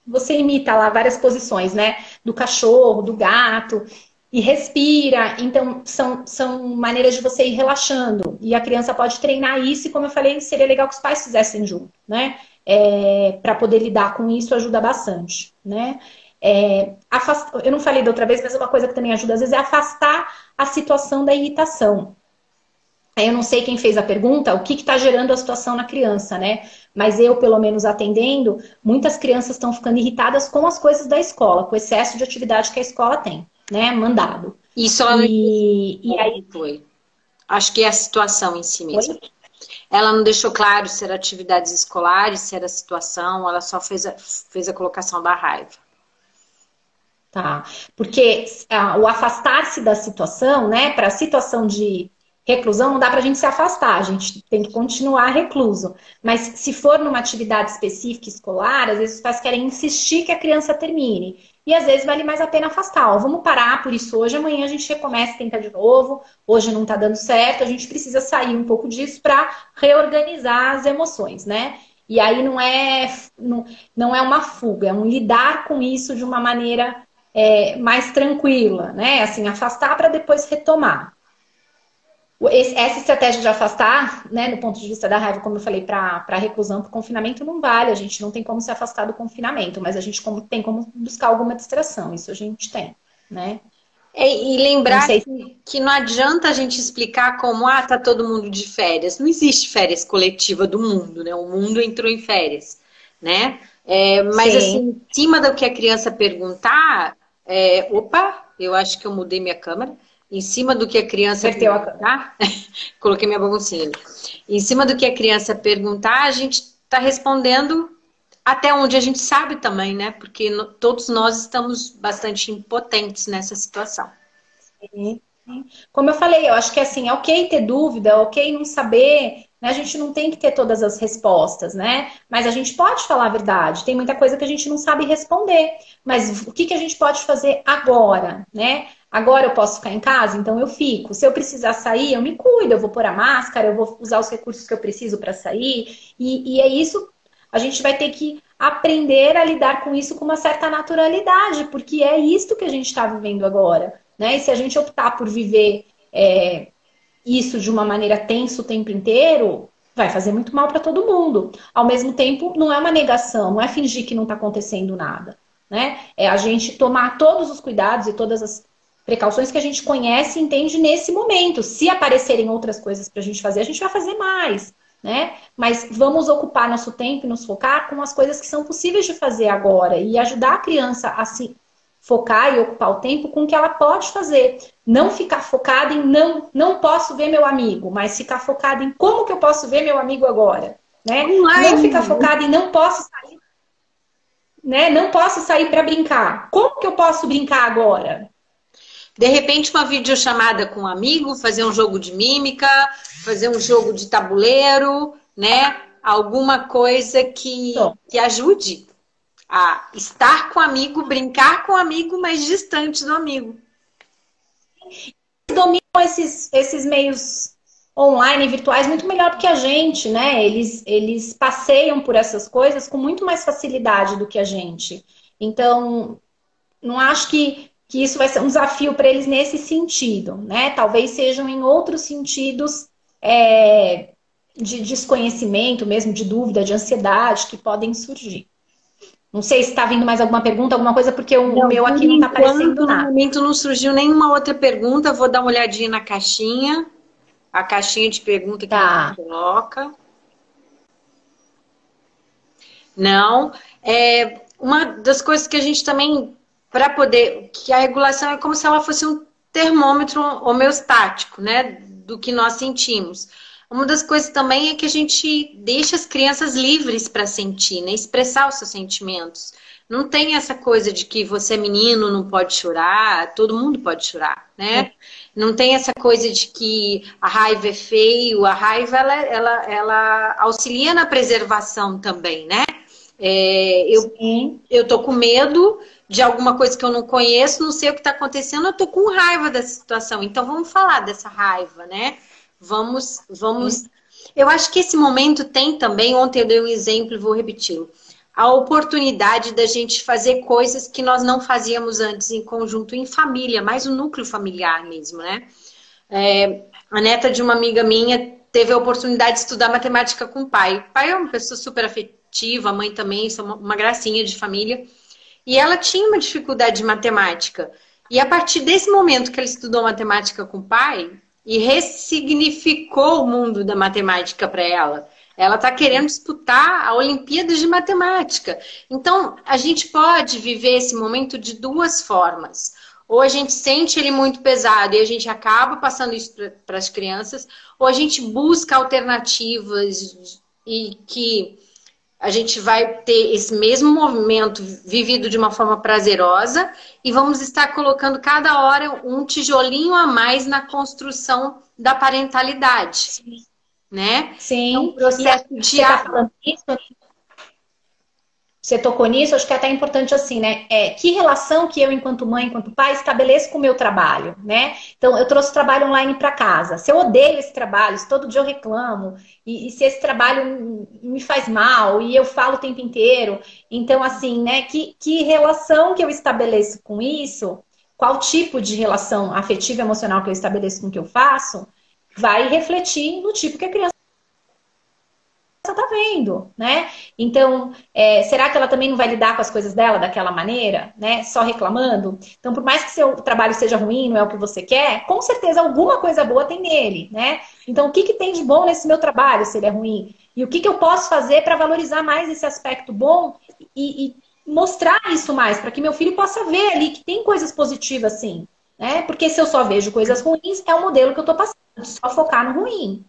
S3: você imita lá várias posições, né? Do cachorro, do gato, e respira. Então, são maneiras de você ir relaxando. E a criança pode treinar isso, e como eu falei, seria legal que os pais fizessem junto, né? Para poder lidar com isso, ajuda bastante, né? Eu não falei da outra vez, mas uma coisa que também ajuda, às vezes, é afastar a situação da irritação. Eu não sei quem fez a pergunta, o que está gerando a situação na criança, né? Mas eu, pelo menos atendendo, muitas crianças estão ficando irritadas com as coisas da escola, com o excesso de atividade que a escola tem, né? Mandado.
S4: Isso ela não
S3: e aí
S4: foi. Acho que é a situação em si mesmo.
S3: Oi?
S4: Ela não deixou claro se era atividades escolares, se era a situação, ela só fez a colocação da raiva.
S3: Tá. Porque o afastar-se da situação, né? Para a situação de reclusão, não dá pra gente se afastar, a gente tem que continuar recluso. Mas se for numa atividade específica escolar, às vezes os pais querem insistir que a criança termine. E às vezes vale mais a pena afastar. Ó, vamos parar por isso hoje, amanhã a gente recomeça e tenta de novo. Hoje não tá dando certo, a gente precisa sair um pouco disso para reorganizar as emoções, né? E aí não é uma fuga, é um lidar com isso de uma maneira mais tranquila, né? Assim, afastar para depois retomar. Essa estratégia de afastar, né, do ponto de vista da raiva, como eu falei, para reclusão, para confinamento, não vale. A gente não tem como se afastar do confinamento, mas a gente tem como buscar alguma distração. Isso a gente tem, né?
S4: E lembrar que não adianta a gente explicar como, tá todo mundo de férias. Não existe férias coletiva do mundo, né? O mundo entrou em férias, né? Mas
S3: Sim.
S4: assim, em cima do que a criança perguntar, opa, eu acho que eu mudei minha câmera. Em cima do que a criança perguntar, coloquei minha baguncinha. Em cima do que a criança perguntar, a gente está respondendo até onde a gente sabe também, né? Porque todos nós estamos bastante impotentes nessa situação.
S3: Sim. Como eu falei, eu acho que assim, é ok ter dúvida, é ok não saber, A gente não tem que ter todas as respostas, né? Mas a gente pode falar a verdade. Tem muita coisa que a gente não sabe responder. Mas o que a gente pode fazer agora, né? Agora eu posso ficar em casa, então eu fico. Se eu precisar sair, eu me cuido. Eu vou pôr a máscara, eu vou usar os recursos que eu preciso para sair. E é isso. A gente vai ter que aprender a lidar com isso com uma certa naturalidade, porque é isso que a gente está vivendo agora, né? E se a gente optar por viver isso de uma maneira tensa o tempo inteiro, vai fazer muito mal para todo mundo. Ao mesmo tempo, não é uma negação, não é fingir que não está acontecendo nada, né? É a gente tomar todos os cuidados e todas as precauções que a gente conhece e entende nesse momento. Se aparecerem outras coisas para a gente fazer, a gente vai fazer mais, né? Mas vamos ocupar nosso tempo e nos focar com as coisas que são possíveis de fazer agora e ajudar a criança a se focar e ocupar o tempo com o que ela pode fazer. Não ficar focada em não posso ver meu amigo, mas ficar focada em como que eu posso ver meu amigo agora, né? Não ficar focada em não posso sair, né? Não posso sair para brincar. Como que eu posso brincar agora?
S4: De repente, uma videochamada com um amigo, fazer um jogo de mímica, fazer um jogo de tabuleiro, né? Alguma coisa que ajude a estar com o amigo, brincar com o amigo, mas distante do amigo.
S3: Dominam esses meios online, virtuais, muito melhor do que a gente, né? Eles passeiam por essas coisas com muito mais facilidade do que a gente. Então, não acho que isso vai ser um desafio para eles nesse sentido, né? Talvez sejam em outros sentidos de desconhecimento mesmo, de dúvida, de ansiedade que podem surgir. Não sei se está vindo mais alguma pergunta, alguma coisa, porque o meu aqui não está aparecendo nada.
S4: No momento não surgiu nenhuma outra pergunta, vou dar uma olhadinha na caixinha. A caixinha de pergunta que a gente coloca. Não. Uma das coisas que a gente também, para poder, que a regulação é como se ela fosse um termômetro homeostático, né, do que nós sentimos. Uma das coisas também é que a gente deixa as crianças livres para sentir, né, expressar os seus sentimentos. Não tem essa coisa de que você é menino, não pode chorar, todo mundo pode chorar, né? Não tem essa coisa de que a raiva é feio, a raiva ela auxilia na preservação também, né? Eu tô com medo de alguma coisa que eu não conheço, não sei o que está acontecendo, eu tô com raiva dessa situação. Então vamos falar dessa raiva, né? Vamos. Eu acho que esse momento tem também, ontem eu dei um exemplo e vou repeti-lo, a oportunidade da gente fazer coisas que nós não fazíamos antes em conjunto, em família, mais o núcleo familiar mesmo, né? A neta de uma amiga minha teve a oportunidade de estudar matemática com o pai. O pai é uma pessoa super afetiva, a mãe também, são uma gracinha de família. E ela tinha uma dificuldade de matemática. E a partir desse momento que ela estudou matemática com o pai e ressignificou o mundo da matemática para ela, ela está querendo disputar a Olimpíada de Matemática. Então, a gente pode viver esse momento de duas formas. Ou a gente sente ele muito pesado e a gente acaba passando isso para as crianças, ou a gente busca alternativas e que a gente vai ter esse mesmo movimento vivido de uma forma prazerosa e vamos estar colocando cada hora um tijolinho a mais na construção da parentalidade.
S3: Sim.
S4: Né?
S3: Sim.
S4: É um processo de...
S3: Você tocou nisso, acho que é até importante assim, né? Que relação que eu, enquanto mãe, enquanto pai, estabeleço com o meu trabalho, né? Então, eu trouxe o trabalho online para casa. Se eu odeio esse trabalho, se todo dia eu reclamo, e se esse trabalho me faz mal, e eu falo o tempo inteiro, então, assim, né? Que relação que eu estabeleço com isso, qual tipo de relação afetiva e emocional que eu estabeleço com o que eu faço, vai refletir no tipo que a criança está vendo, né? Então, será que ela também não vai lidar com as coisas dela daquela maneira, né? Só reclamando? Então, por mais que seu trabalho seja ruim, não é o que você quer, com certeza alguma coisa boa tem nele, né? Então, o que tem de bom nesse meu trabalho, se ele é ruim? E o que eu posso fazer para valorizar mais esse aspecto bom e mostrar isso mais, para que meu filho possa ver ali que tem coisas positivas, sim, né? Porque se eu só vejo coisas ruins, é o modelo que eu estou passando, só focar no ruim.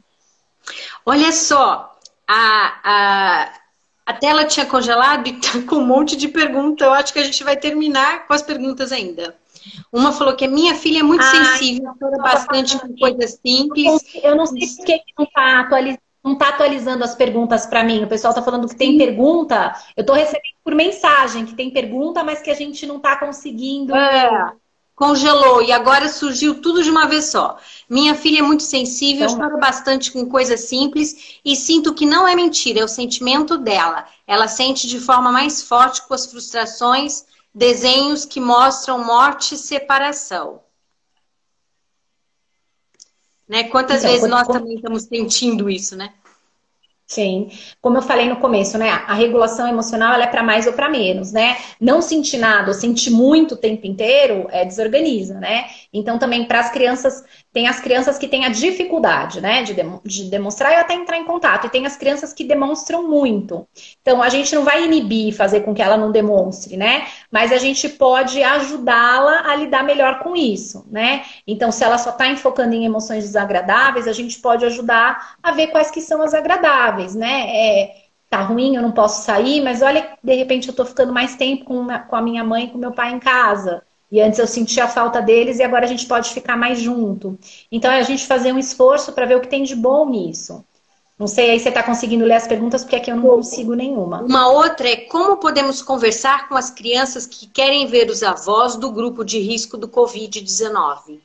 S4: Olha só, a tela tinha congelado e tá com um monte de perguntas. Eu acho que a gente vai terminar com as perguntas ainda. Uma falou que a minha filha é muito sensível, chora bastante com coisas simples.
S3: Eu não sei por que não está atualizando não tá atualizando as perguntas para mim. O pessoal tá falando que tem pergunta. Eu tô recebendo por mensagem que tem pergunta, mas que a gente não tá conseguindo.
S4: Congelou e agora surgiu tudo de uma vez só. Minha filha é muito sensível,
S3: Então,
S4: chora bastante com coisas simples e sinto que não é mentira, é o sentimento dela. Ela sente de forma mais forte com as frustrações, desenhos que mostram morte e separação. Né? Quantas vezes nós também estamos sentindo isso, né?
S3: Sim, como eu falei no começo, né? A regulação emocional ela é para mais ou para menos, né? Não sentir nada ou sentir muito o tempo inteiro desorganiza, né? Então também para as crianças, tem as crianças que têm a dificuldade, né? De demonstrar e até entrar em contato, e tem as crianças que demonstram muito. Então a gente não vai inibir, fazer com que ela não demonstre, né? Mas a gente pode ajudá-la a lidar melhor com isso, né? Então se ela só está enfocando em emoções desagradáveis, a gente pode ajudar a ver quais que são as agradáveis, né? Tá ruim, eu não posso sair, mas olha, de repente eu tô ficando mais tempo com a minha mãe e com meu pai em casa. E antes eu sentia a falta deles e agora a gente pode ficar mais junto. Então é a gente fazer um esforço para ver o que tem de bom nisso. Não sei aí se você tá conseguindo ler as perguntas, porque aqui eu não consigo nenhuma.
S4: Uma outra é como podemos conversar com as crianças que querem ver os avós do grupo de risco do Covid-19?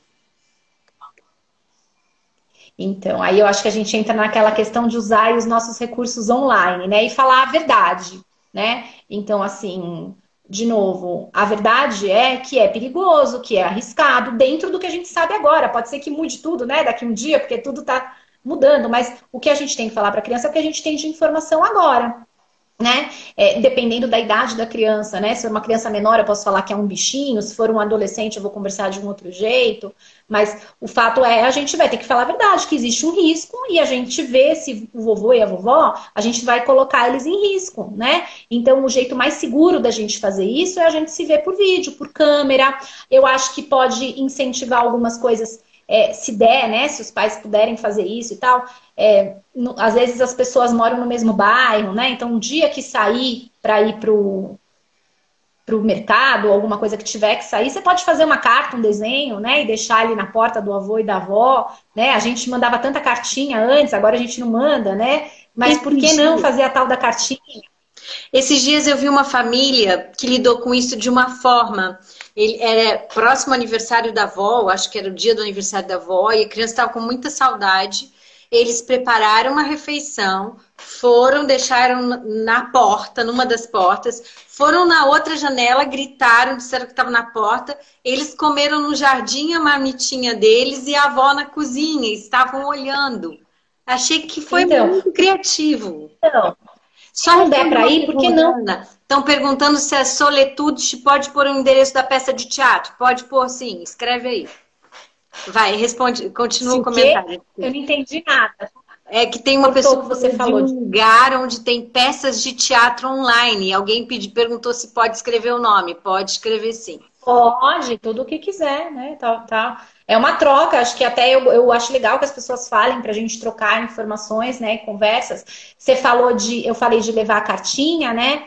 S3: Então, aí eu acho que a gente entra naquela questão de usar os nossos recursos online, né? E falar a verdade, né? Então, assim, de novo, a verdade é que é perigoso, que é arriscado, dentro do que a gente sabe agora. Pode ser que mude tudo, né? Daqui um dia, porque tudo tá mudando. Mas o que a gente tem que falar para a criança é o que a gente tem de informação agora, né? Dependendo da idade da criança, né? Se for uma criança menor, eu posso falar que é um bichinho. Se for um adolescente, eu vou conversar de um outro jeito. Mas o fato é, a gente vai ter que falar a verdade, que existe um risco e a gente vê se o vovô e a vovó, a gente vai colocar eles em risco, né? Então, o jeito mais seguro da gente fazer isso é a gente se ver por vídeo, por câmera. Eu acho que pode incentivar algumas coisas, se der, né? Se os pais puderem fazer isso e tal. Às vezes as pessoas moram no mesmo bairro, né? Então, um dia que sair para ir pro mercado, ou alguma coisa que tiver que sair, você pode fazer uma carta, um desenho, né? E deixar ali na porta do avô e da avó, né? A gente mandava tanta cartinha antes, agora a gente não manda, né? Mas por que não fazer a tal da cartinha?
S4: Esses dias eu vi uma família que lidou com isso de uma forma. Ele era próximo ao aniversário da avó, acho que era o dia do aniversário da avó, e a criança estava com muita saudade. Eles prepararam uma refeição, deixaram na porta, numa das portas, foram na outra janela, gritaram, disseram que estava na porta. Eles comeram no jardim a marmitinha deles e a avó na cozinha, estavam olhando. Achei que foi muito criativo.
S3: Então,
S4: só
S3: não der para ir, por que não?
S4: Estão perguntando se a Soletude pode pôr o endereço da peça de teatro. Pode pôr sim, escreve aí. Vai, responde, continua o comentário.
S3: Eu não entendi nada.
S4: É que tem uma pessoa que você falou de um lugar onde tem peças de teatro online. Alguém perguntou se pode escrever o nome. Pode escrever sim.
S3: Pode, tudo o que quiser, né? Tá. É uma troca, acho que até eu acho legal que as pessoas falem pra gente trocar informações, né? Conversas. Eu falei de levar a cartinha, né?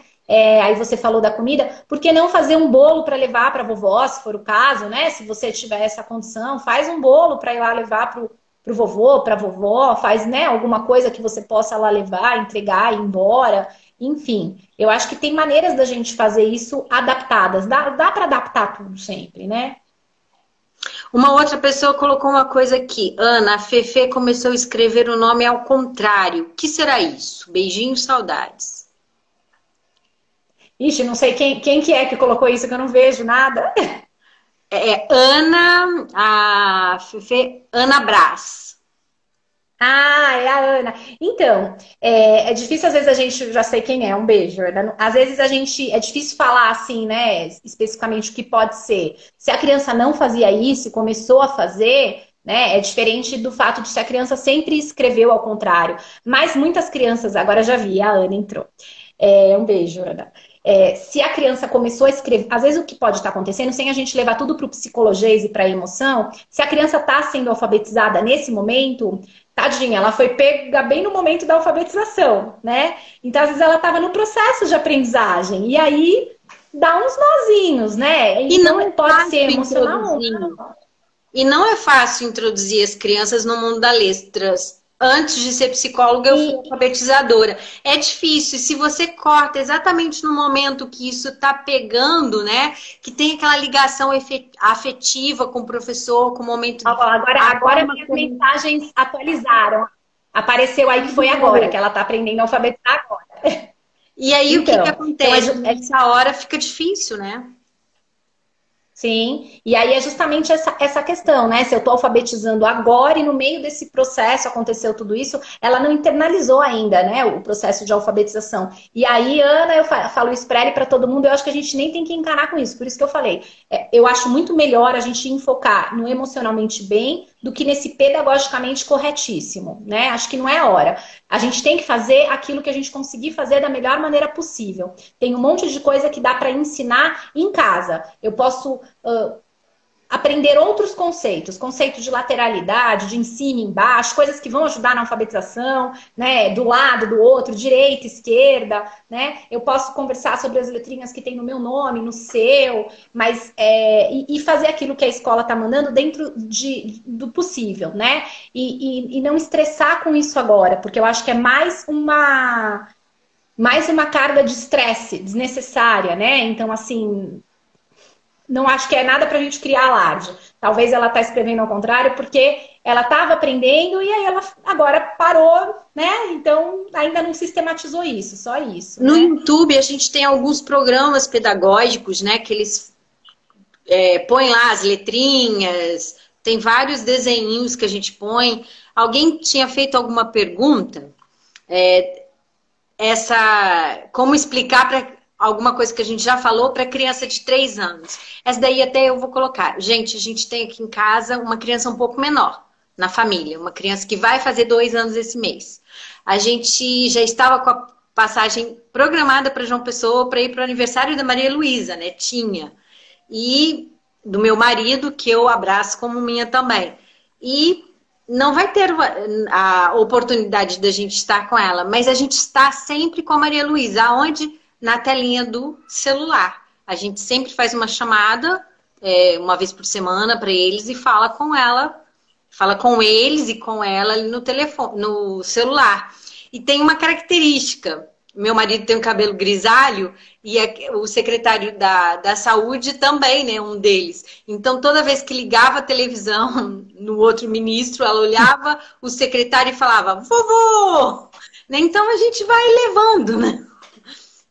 S3: Aí você falou da comida, por que não fazer um bolo para levar para vovó, se for o caso, né? Se você tiver essa condição, faz um bolo para ir lá levar pro vovô, pra vovó, faz, né, alguma coisa que você possa lá levar, entregar, ir embora, enfim. Eu acho que tem maneiras da gente fazer isso adaptadas, dá para adaptar tudo sempre, né?
S4: Uma outra pessoa colocou uma coisa aqui. Ana, a Fefe começou a escrever o nome ao contrário. O que será isso? Beijinhos, saudades.
S3: Ixi, não sei quem que é que colocou isso, que eu não vejo nada.
S4: Ana, a Fefe, Ana Brás.
S3: Ah, é a Ana. Então, é difícil às vezes a gente, já sei quem é, um beijo. Às vezes é difícil falar assim, né, especificamente o que pode ser. Se a criança não fazia isso e começou a fazer, né, é diferente do fato de se a criança sempre escreveu ao contrário. Mas muitas crianças, agora já vi, a Ana entrou. Um beijo, Ana. Se a criança começou a escrever, às vezes o que pode estar acontecendo, sem a gente levar tudo para o psicologês e para a emoção, se a criança está sendo alfabetizada nesse momento, tadinha, ela foi pega bem no momento da alfabetização, né? Então, às vezes ela estava no processo de aprendizagem, e aí dá uns nozinhos, né?
S4: E não
S3: pode ser emocional.
S4: E não é fácil introduzir as crianças no mundo das letras. Antes de ser psicóloga, eu fui alfabetizadora. É difícil. Se você corta exatamente no momento que isso está pegando, né? Que tem aquela ligação afetiva com o professor, com o momento...
S3: Agora minhas mensagens atualizaram. Apareceu aí que foi agora, que ela está aprendendo a alfabetizar agora.
S4: E aí, então, o que acontece? Nessa hora fica difícil, né?
S3: Sim, e aí é justamente essa questão, né? Se eu estou alfabetizando agora e no meio desse processo aconteceu tudo isso, ela não internalizou ainda, né? O processo de alfabetização. E aí, Ana, eu falo isso para ela e para todo mundo, eu acho que a gente nem tem que encarar com isso. Por isso que eu falei, eu acho muito melhor a gente enfocar no emocionalmente bem do que nesse pedagogicamente corretíssimo, né? Acho que não é a hora. A gente tem que fazer aquilo que a gente conseguir fazer da melhor maneira possível. Tem um monte de coisa que dá para ensinar em casa. Eu posso aprender outros conceitos, conceito de lateralidade, de em cima e embaixo, coisas que vão ajudar na alfabetização, né? Do lado, do outro, direita, esquerda, né? Eu posso conversar sobre as letrinhas que tem no meu nome, no seu, mas e fazer aquilo que a escola está mandando dentro do possível, né? E não estressar com isso agora, porque eu acho que é mais uma carga de estresse desnecessária, né? Então, assim, não acho que é nada pra gente criar alarde. Talvez ela tá escrevendo ao contrário, porque ela estava aprendendo e aí ela agora parou, né? Então, ainda não sistematizou isso, só isso.
S4: No
S3: né?
S4: YouTube, a gente tem alguns programas pedagógicos, né? Que eles põem lá as letrinhas, tem vários desenhinhos que a gente põe. Alguém tinha feito alguma pergunta? Como explicar para alguma coisa que a gente já falou para criança de 3 anos. Essa daí até eu vou colocar. Gente, a gente tem aqui em casa uma criança um pouco menor, na família. Uma criança que vai fazer 2 anos esse mês. A gente já estava com a passagem programada para João Pessoa para ir para o aniversário da Maria Luísa, netinha. E do meu marido, que eu abraço como minha também. E não vai ter a oportunidade da gente estar com ela, mas a gente está sempre com a Maria Luísa. Aonde? Na telinha do celular. A gente sempre faz uma chamada, uma vez por semana para eles e fala com ela, fala com eles e com ela ali no telefone, no celular. E tem uma característica. Meu marido tem um cabelo grisalho e o secretário da saúde também, né? Um deles. Então, toda vez que ligava a televisão no outro ministro, ela olhava o secretário e falava, vovô! Então, a gente vai levando, né?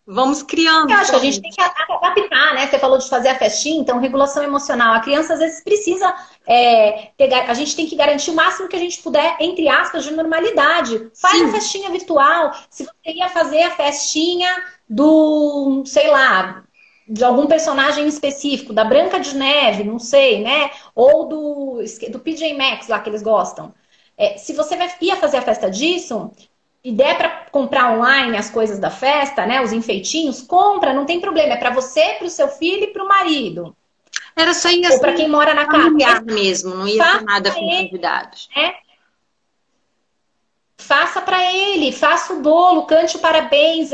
S4: Vamos criando.
S3: Eu acho que a gente tem que adaptar, né? Você falou de fazer a festinha, então regulação emocional. A criança às vezes precisa a gente tem que garantir o máximo que a gente puder, entre aspas, de normalidade. Faz a festinha virtual. Se você ia fazer a festinha do, sei lá, de algum personagem específico, da Branca de Neve, não sei, né? Ou do PJ Masks lá que eles gostam. Se você ia fazer a festa disso, e der para comprar online as coisas da festa, né? Os enfeitinhos, compra, não tem problema. É para você, para o seu filho e para o marido.
S4: Era só ir
S3: ou para quem mora na casa.
S4: Mesmo, não ia ter nada com convidados.
S3: Né? Faça para ele, faça o bolo, cante o parabéns.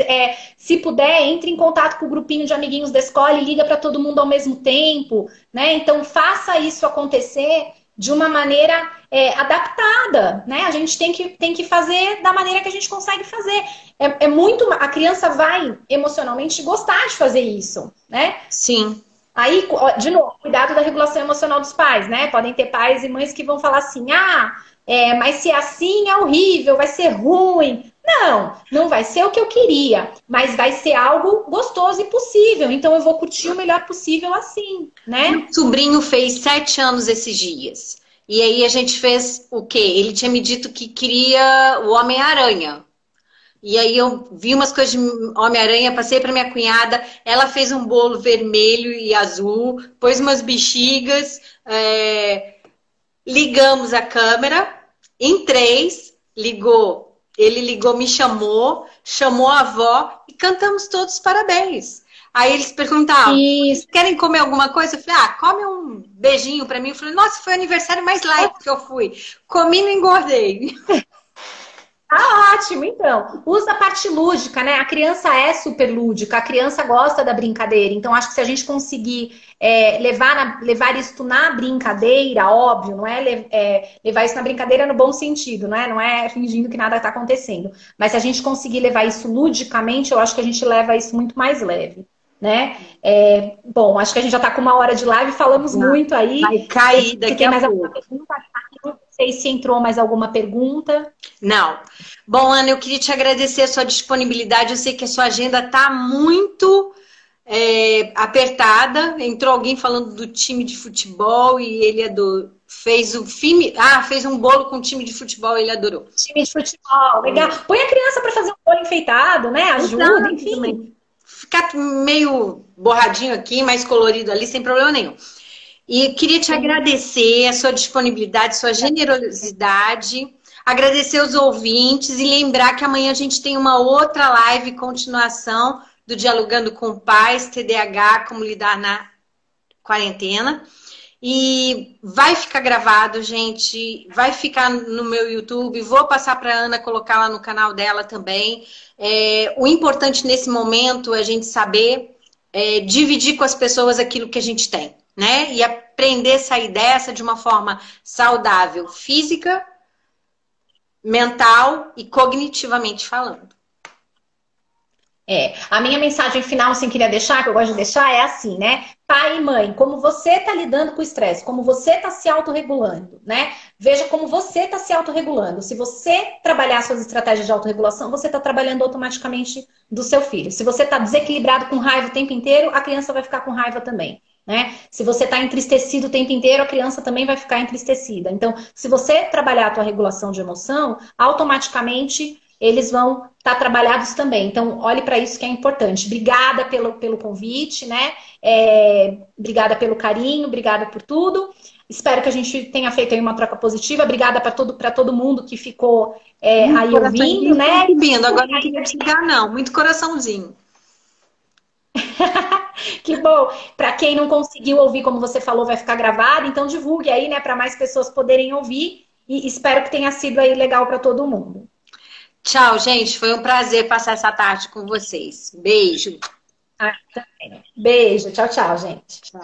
S3: Se puder, entre em contato com o grupinho de amiguinhos da escola e liga para todo mundo ao mesmo tempo. Né? Então, faça isso acontecer de uma maneira adaptada, né? A gente tem que fazer da maneira que a gente consegue fazer. A criança vai emocionalmente gostar de fazer isso, né?
S4: Sim.
S3: Aí, de novo, cuidado da regulação emocional dos pais, né? Podem ter pais e mães que vão falar assim, mas se assim é horrível, vai ser ruim. Não vai ser o que eu queria, mas vai ser algo gostoso e possível. Então eu vou curtir o melhor possível assim, né?
S4: Meu sobrinho fez 7 anos esses dias. E aí a gente fez o quê? Ele tinha me dito que queria o Homem-Aranha. E aí eu vi umas coisas de Homem-Aranha, passei para minha cunhada, ela fez um bolo vermelho e azul, pôs umas bexigas, ligamos a câmera, em 3, ele ligou, me chamou a avó e cantamos todos parabéns. Aí eles perguntavam, querem comer alguma coisa? Eu falei, come um beijinho pra mim. Eu falei, nossa, foi o aniversário mais light que eu fui. Comi e não engordei.
S3: Tá ótimo, então. Usa a parte lúdica, né? A criança é super lúdica, a criança gosta da brincadeira. Então, acho que se a gente conseguir levar isso na brincadeira, óbvio, não é, levar isso na brincadeira no bom sentido, né? Não é fingindo que nada está acontecendo. Mas se a gente conseguir levar isso ludicamente, eu acho que a gente leva isso muito mais leve, né? Bom, acho que a gente já está com 1 hora de live, falamos muito aí.
S4: Vai cair daqui a pouco.
S3: Não sei se entrou mais alguma pergunta.
S4: Não. Bom, Ana, eu queria te agradecer a sua disponibilidade. Eu sei que a sua agenda está muito apertada. Entrou alguém falando do time de futebol e ele fez o filme. Fez um bolo com time de futebol, ele adorou.
S3: Time de futebol, legal. Põe a criança para fazer um bolo enfeitado, né? Ajuda, enfim.
S4: Também. Ficar meio borradinho aqui, mais colorido ali, sem problema nenhum. E queria te agradecer a sua disponibilidade, sua generosidade, agradecer os ouvintes e lembrar que amanhã a gente tem uma outra live, continuação do Dialogando com Pais, TDAH, como lidar na quarentena. E vai ficar gravado, gente, vai ficar no meu YouTube, vou passar para a Ana colocar lá no canal dela também. O importante nesse momento é a gente saber dividir com as pessoas aquilo que a gente tem, né? E aprender a sair dessa de uma forma saudável, física, mental e cognitivamente falando.
S3: A minha mensagem final, assim, queria deixar, que eu gosto de deixar, é assim, né? Pai e mãe, como você está lidando com o estresse, como você está se autorregulando, né? Veja como você está se autorregulando. Se você trabalhar suas estratégias de autorregulação, você está trabalhando automaticamente do seu filho. Se você está desequilibrado com raiva o tempo inteiro, a criança vai ficar com raiva também, né? Se você está entristecido o tempo inteiro, a criança também vai ficar entristecida. Então, se você trabalhar a tua regulação de emoção, automaticamente eles vão estar trabalhados também. Então, olhe para isso que é importante. Obrigada pelo convite, né? Obrigada pelo carinho, obrigada por tudo. Espero que a gente tenha feito aí uma troca positiva. Obrigada para todo mundo que ficou aí ouvindo, né?
S4: Agora não queria desligar, não. Muito coraçãozinho.
S3: Que bom. Para quem não conseguiu ouvir, como você falou, vai ficar gravado. Então, divulgue aí, né? Para mais pessoas poderem ouvir. E espero que tenha sido aí legal para todo mundo.
S4: Tchau, gente. Foi um prazer passar essa tarde com vocês. Beijo.
S3: Beijo. Tchau, tchau, gente. Tchau.